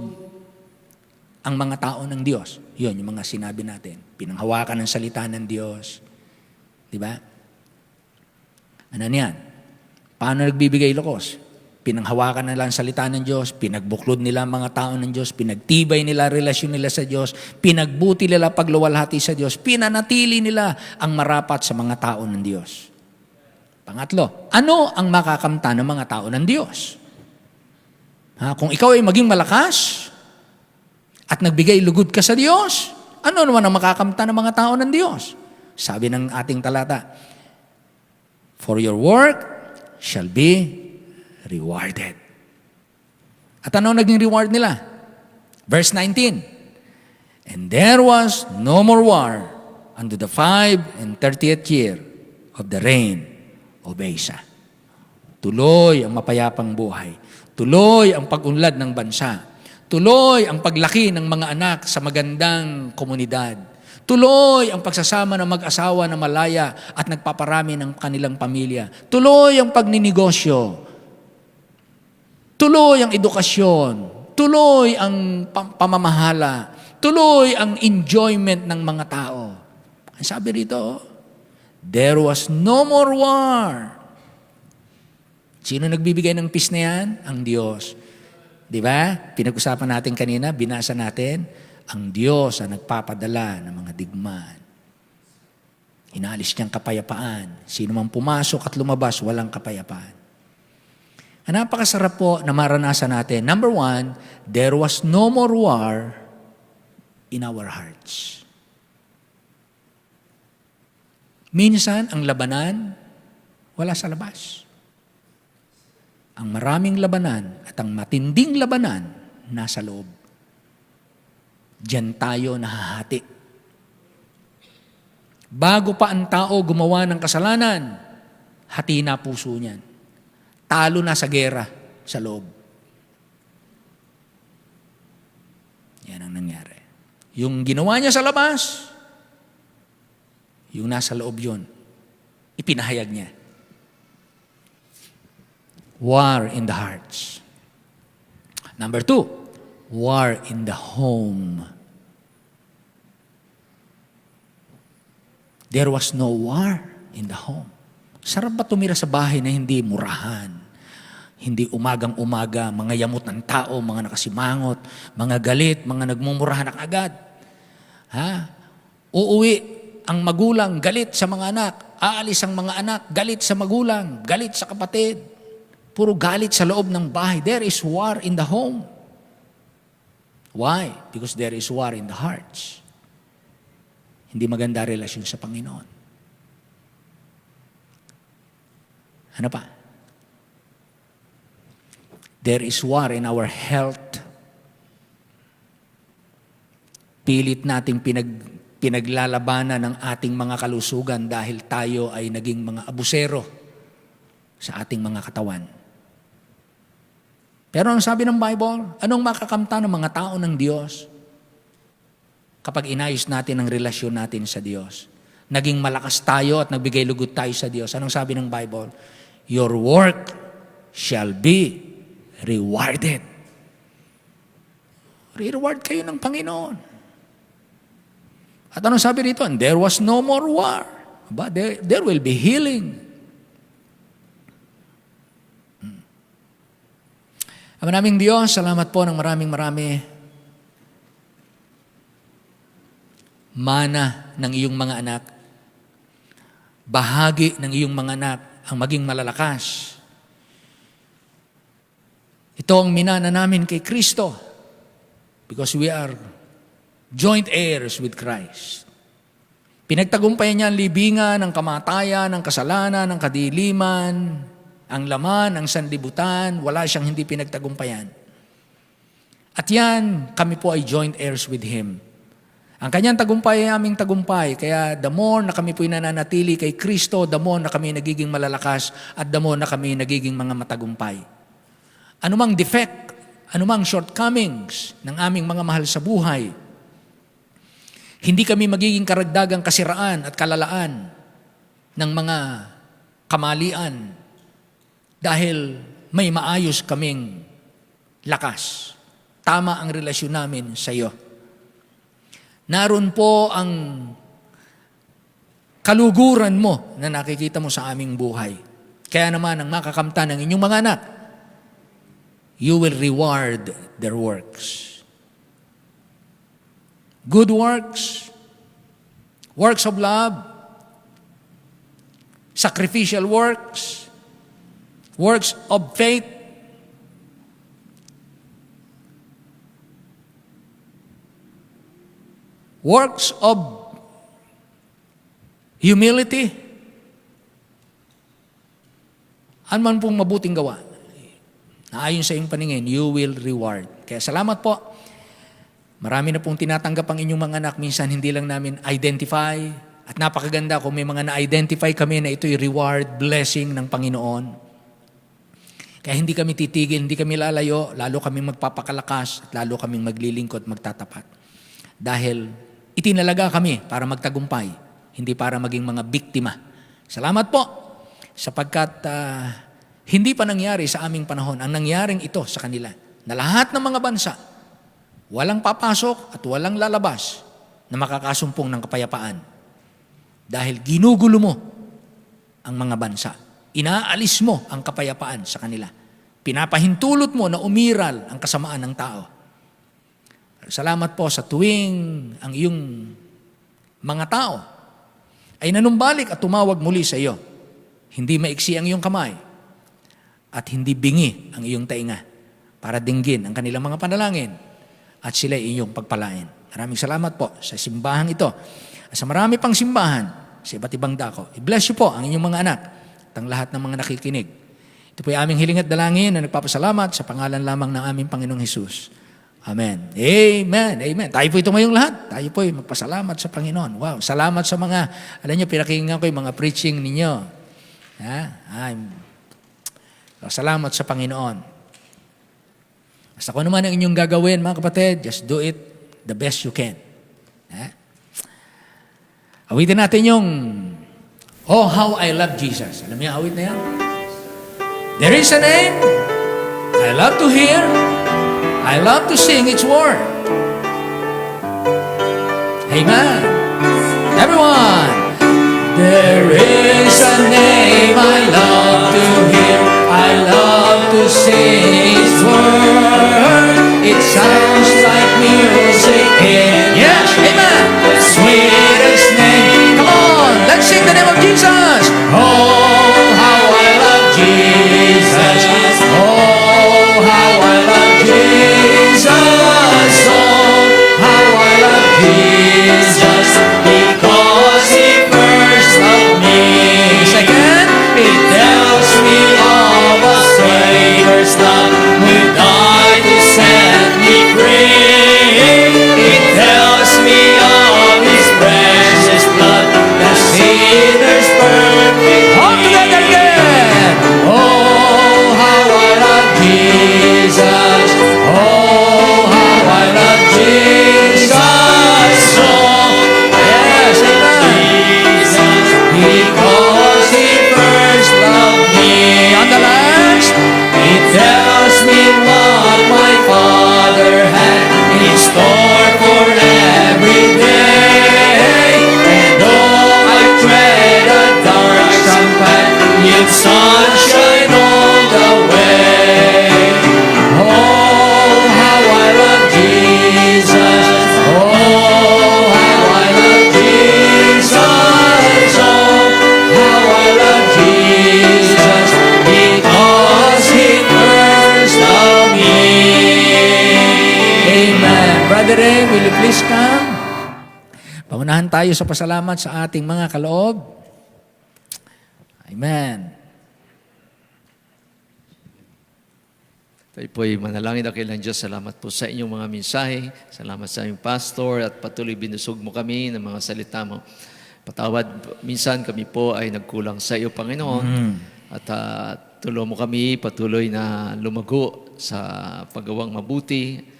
ang mga tao ng Diyos? Yun, yung mga sinabi natin. Pinanghawakan ng salita ng Diyos. Di ba? Ano yan? Paano nagbibigay lukos? Pinanghawakan nila ang salita ng Diyos, pinagbuklod nila ang mga tao ng Diyos, pinagtibay nila ang relasyon nila sa Diyos, pinagbuti nila pagluwalhati sa Diyos, pinanatili nila ang marapat sa mga tao ng Diyos. Pangatlo, ano ang makakamta ng mga tao ng Diyos? Kung ikaw ay maging malakas at nagbigay lugod ka sa Diyos, ano naman ang makakamta ng mga tao ng Diyos? Sabi ng ating talata, for your work shall be rewarded. At ano naging reward nila? Verse 19, and there was no more war unto the 5 and 30th year of the reign of Asa. Tuloy ang mapayapang buhay. Tuloy ang pag-unlad ng bansa. Tuloy ang paglaki ng mga anak sa magandang komunidad. Tuloy ang pagsasama ng mag-asawa na malaya at nagpaparami ng kanilang pamilya. Tuloy ang pagninegosyo. Tuloy ang edukasyon. Tuloy ang pamamahala. Tuloy ang enjoyment ng mga tao. Ang sabi rito, there was no more war. Sino nagbibigay ng peace na yan? Ang Diyos. Di ba? Pinag-usapan natin kanina, binasa natin, ang Diyos ang nagpapadala ng mga digmaan. Inalis niyang kapayapaan. Sino man pumasok at lumabas, walang kapayapaan. Ang napakasarap po na maranasan natin. Number 1, there was no more war in our hearts. Minsan, ang labanan, wala sa labas. Ang maraming labanan at ang matinding labanan, nasa loob. Diyan tayo nahahati. Bago pa ang tao gumawa ng kasalanan, hati na puso niyan. Talo na sa gera sa loob. Yan ang nangyari. Yung ginawa niya sa labas, yung nasa loob yun, ipinahayag niya. War in the hearts. Number 2, war in the home. There was no war in the home. Sarap ba tumira sa bahay na hindi murahan? Hindi umagang-umaga, mga yamot ng tao, mga nakasimangot, mga galit, mga nagmumurahan agad. Uuwi ang magulang, galit sa mga anak. Aalis ang mga anak, galit sa magulang, galit sa kapatid. Puro galit sa loob ng bahay. There is war in the home. Why? Because there is war in the hearts. Hindi maganda relasyon sa Panginoon. Ano pa? There is war in our health. Pilit nating pinaglalabanan ng ating mga kalusugan dahil tayo ay naging mga abusero sa ating mga katawan. Pero ang sabi ng Bible, anong makakamtan ng mga tao ng Diyos kapag inayos natin ang relasyon natin sa Diyos? Naging malakas tayo at nagbigay lugod tayo sa Diyos. Anong sabi ng Bible? Your work shall be rewarded. Reward kayo ng Panginoon. At anong sabi rito? And there was no more war. But there will be healing. Ang naming Diyos, salamat po ng maraming mana ng iyong mga anak. Bahagi ng iyong mga anak ang maging malalakas. Ito ang minana namin kay Kristo because we are joint heirs with Christ. Pinagtagumpayan niya ang libingan, ang kamatayan, ang kasalanan, ang kadiliman, ang laman, ang sanlibutan, wala siyang hindi pinagtagumpayan. At yan, kami po ay joint heirs with Him. Ang kanyang tagumpay ay aming tagumpay, kaya the more na kami po'y nananatili kay Kristo, the more na kami nagiging malalakas at the more na kami nagiging mga matagumpay. Anumang defect, anumang shortcomings ng aming mga mahal sa buhay, hindi kami magiging karagdagang kasiraan at kalalaan ng mga kamalian dahil may maayos kaming lakas. Tama ang relasyon namin sa iyo. Naroon po ang kaluguran mo na nakikita mo sa aming buhay. Kaya naman ang makakamtan ng inyong mga anak, you will reward their works. Good works, works of love, sacrificial works, works of faith, works of humility, anuman pong mabuting gawa, na ayon sa iyong paningin, you will reward. Kaya salamat po. Marami na pong tinatanggap ang inyong mga anak. Minsan hindi lang namin identify. At napakaganda kung may mga na-identify kami na ito'y reward, blessing ng Panginoon. Kaya hindi kami titigil, hindi kami lalayo, lalo kaming magpapakalakas at lalo kaming maglilingkod, magtatapat. Dahil itinalaga kami para magtagumpay, hindi para maging mga biktima. Salamat po sapagkat hindi pa nangyari sa aming panahon ang nangyaring ito sa kanila, na lahat ng mga bansa, walang papasok at walang lalabas na makakasumpong ng kapayapaan. Dahil ginugulo mo ang mga bansa. Inaalis mo ang kapayapaan sa kanila. Pinapahintulot mo na umiral ang kasamaan ng tao. Salamat po sa tuwing ang iyong mga tao ay nanumbalik at tumawag muli sa iyo. Hindi maiksi ang iyong kamay at hindi bingi ang iyong tainga para dinggin ang kanilang mga panalangin at sila iyong pagpalain. Maraming salamat po sa simbahan ito at sa marami pang simbahan sa iba't ibang dako. I-bless you po ang inyong mga anak at ang lahat ng mga nakikinig. Ito po ay aming hiling at dalangin na nagpapasalamat sa pangalan lamang ng aming Panginoong Hesus. Amen. Amen. Amen. Tayo po ito ngayong lahat. Tayo po ay magpasalamat sa Panginoon. Wow. Salamat sa mga, alam niyo, pinakinggan ko yung mga preaching ninyo. Salamat sa Panginoon. Basta kung naman ang inyong gagawin, mga kapatid, just do it the best you can. Awitin natin yung Oh, How I Love Jesus. Alam niyo, awit na yan? There is a name I love to hear, I love to sing its word. Amen. Everyone. There is a name I love to hear, I love to sing its word. It sounds like music in yes, amen. The sweetest name. Come on, let's sing the name of Jesus. Oh, how I love Jesus. Oh, how I love Jesus. Oh, how I love Jesus. Because He first loved me. Second, it tells me of a Savior's love who died to set me free. please come. Paunahan tayo sa pasalamat sa ating mga kaloob. Amen. Tayo po'y manalangin na kailan Diyos. Salamat po sa inyong mga mensahe. Salamat sa inyong pastor at patuloy binusog mo kami ng mga salita mo. Patawad, minsan kami po ay nagkulang sa iyo, Panginoon. At tulungan mo kami patuloy na lumago sa paggawang mabuti,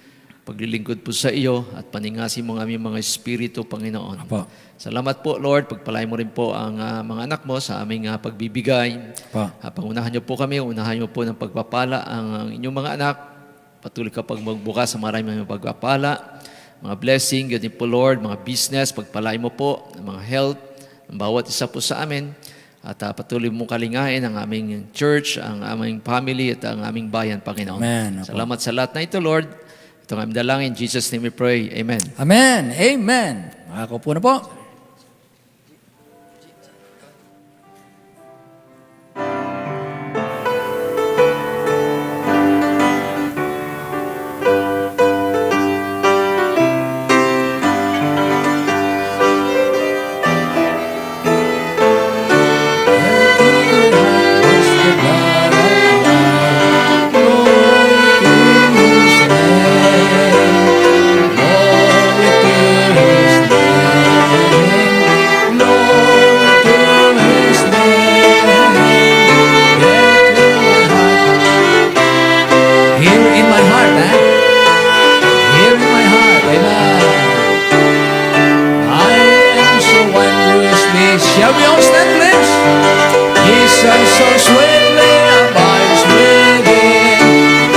paglilingkod po sa iyo at paningasin mo ang aming mga espiritu, Panginoon. Apo. Salamat po, Lord. Pagpalain mo rin po ang mga anak mo sa aming pagbibigay. Apo. Pangunahan niyo po kami, unahan niyo po ng pagpapala ang inyong mga anak. Patuloy ka pag magbukas sa maraming pagpapala. Mga blessing, ganyan po, Lord. Mga business, pagpalain mo po. Mga health, ang bawat isa po sa amin. At patuloy mong kalingain ang aming church, ang aming family, at ang aming bayan, Panginoon. Amen. Apo. Salamat sa lahat na ito, Lord. Ito ang aming dalangin. In Jesus' name we pray. Amen. Amen. Amen. Makakaupo na po. Here in my heart, Here in my heart, amen. I am so wondrously. Shall we all stand, please? His Son so sweetly abides within.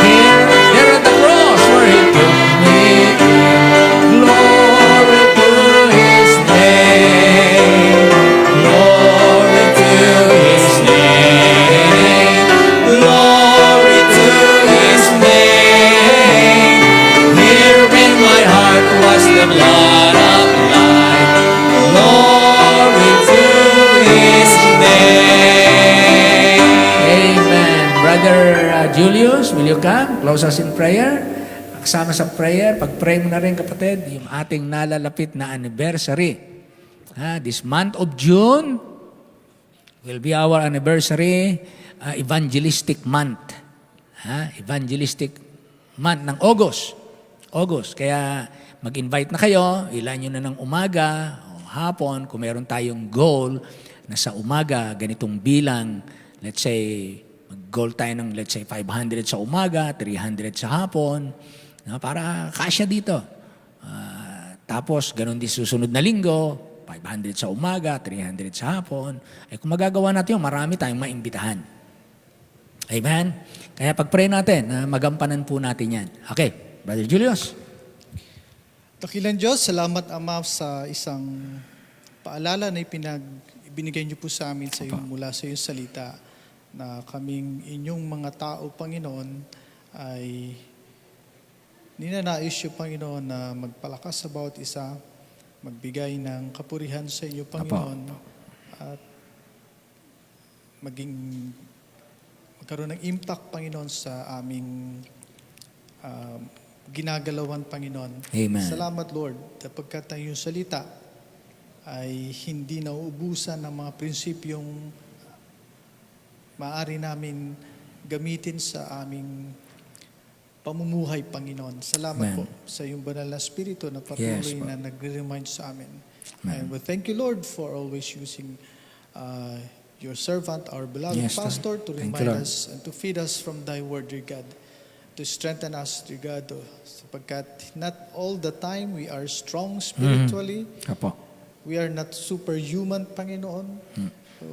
Here, there at the cross where He took me in. Glory to His name. Glory to His name. Glory to His name. Here in my heart was the blood of life. Glory to His name. Amen. Brother Julius, will you come? Close us in prayer. Kasama sa prayer, pag-pray mo na rin kapatid, yung ating nalalapit na anniversary. This month of June will be our anniversary evangelistic month. Evangelistic month ng August. Kaya mag-invite na kayo, ilan nyo na ng umaga o hapon, kung meron tayong goal na sa umaga, ganitong bilang, let's say, mag-goal tayo ng, let's say, 500 sa umaga, 300 sa hapon, para kasya dito. Tapos, ganun din susunod na linggo, 500 sa umaga, 300 sa hapon. Kung magagawa natin yun, marami tayong maimbitahan. Amen? Kaya pag-pray natin, magampanan po natin yan. Okay, Brother Julius. Dakilang Diyos, salamat Ama sa isang paalala na ibinigay niyo po sa amin mula sa iyong salita na kaming inyong mga tao, Panginoon, ay ninanais niyo, Panginoon, na magpalakas sa bawat isa, magbigay ng kapurihan sa inyo, Panginoon, at magkaroon ng impact, Panginoon, sa aming ginagalawan, Panginoon. Amen. Salamat, Lord, sapagkat ang iyong salita ay hindi nauubusan ng mga prinsipyong maaari namin gamitin sa aming pamumuhay, Panginoon. Salamat Amen. po sa iyong banal na Espiritu na patuloy Yes, na nagre-remind sa amin. Amen. And we thank you, Lord, for always using your servant, our beloved Yes, Lord. pastor, to Thank you, remind Lord. us and to feed us from thy word, dear God. To strengthen us, dear God, sapagkat not all the time we are strong spiritually. Apo. We are not superhuman, Panginoon. So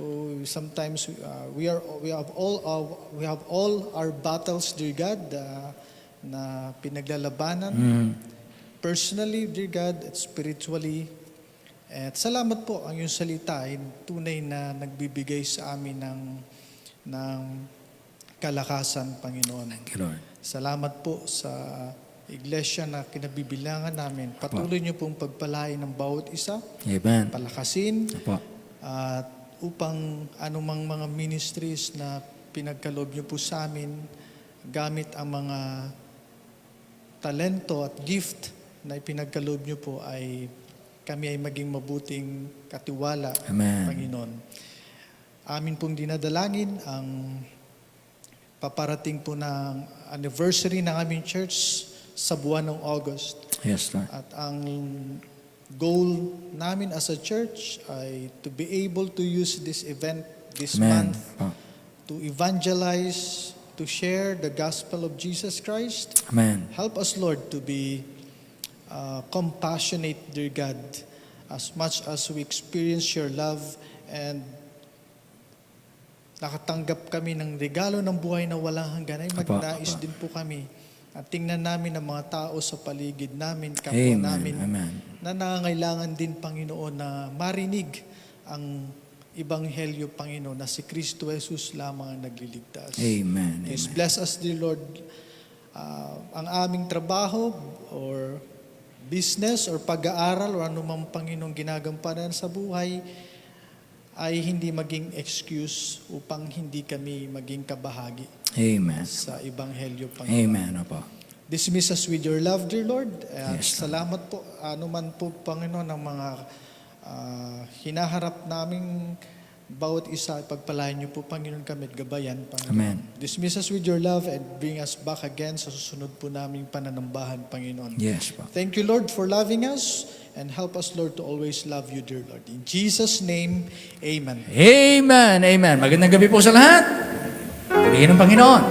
sometimes we have all our battles, dear God, na pinaglalabanan. Personally, dear God, at spiritually. At salamat po ang iyong salita ay tunay na nagbibigay sa amin ng kalakasan, Panginoon. Thank you, Lord. Salamat po sa iglesia na kinabibilangan namin. Patuloy niyo pong pagpalain ng bawat isa, Amen. palakasin, Apo. at upang anumang mga ministries na pinagkaloob niyo po sa amin, gamit ang mga talento at gift na ipinagkaloob niyo po ay kami ay maging mabuting katiwala, Amen. Panginoon. Amin pong dinadalangin ang paparating po ng anniversary ng aming church sa buwan ng August. Yes, Lord. At ang goal namin as a church ay to be able to use this event this Amen. month Po. to evangelize, to share the gospel of Jesus Christ. Amen. Help us, Lord, to be compassionate, dear God, as much as we experience your love and nakatanggap kami ng regalo ng buhay na walang hanggan, ay magnais Apa. din po kami. At tingnan namin ang mga tao sa paligid namin, kapwa Amen. namin, Amen. na nangangailangan din, Panginoon, na marinig ang Ebanghelyo, Panginoon, na si Kristo Jesus lamang ang nagliligtas. Amen. Yes, Amen. bless us, dear Lord. Ang aming trabaho or business or pag-aaral or anumang Panginoong ginagampanan sa buhay ay hindi maging excuse upang hindi kami maging kabahagi Amen. sa Ebanghelyo, Panginoon. Amen. Opo. Dismiss us with your love, dear Lord. At Yes, Lord. salamat po, anuman po, Panginoon, ang mga hinaharap naming bawat isa, pagpalain niyo po, Panginoon, kami at gabayan, Panginoon. Amen. Dismiss us with your love and bring us back again sa susunod po naming pananambahan, Panginoon. Yes, po. Thank you, Lord, for loving us and help us, Lord, to always love you, dear Lord. In Jesus' name, amen. Amen. Amen. Magandang gabi po sa lahat. Purihin ng Panginoon.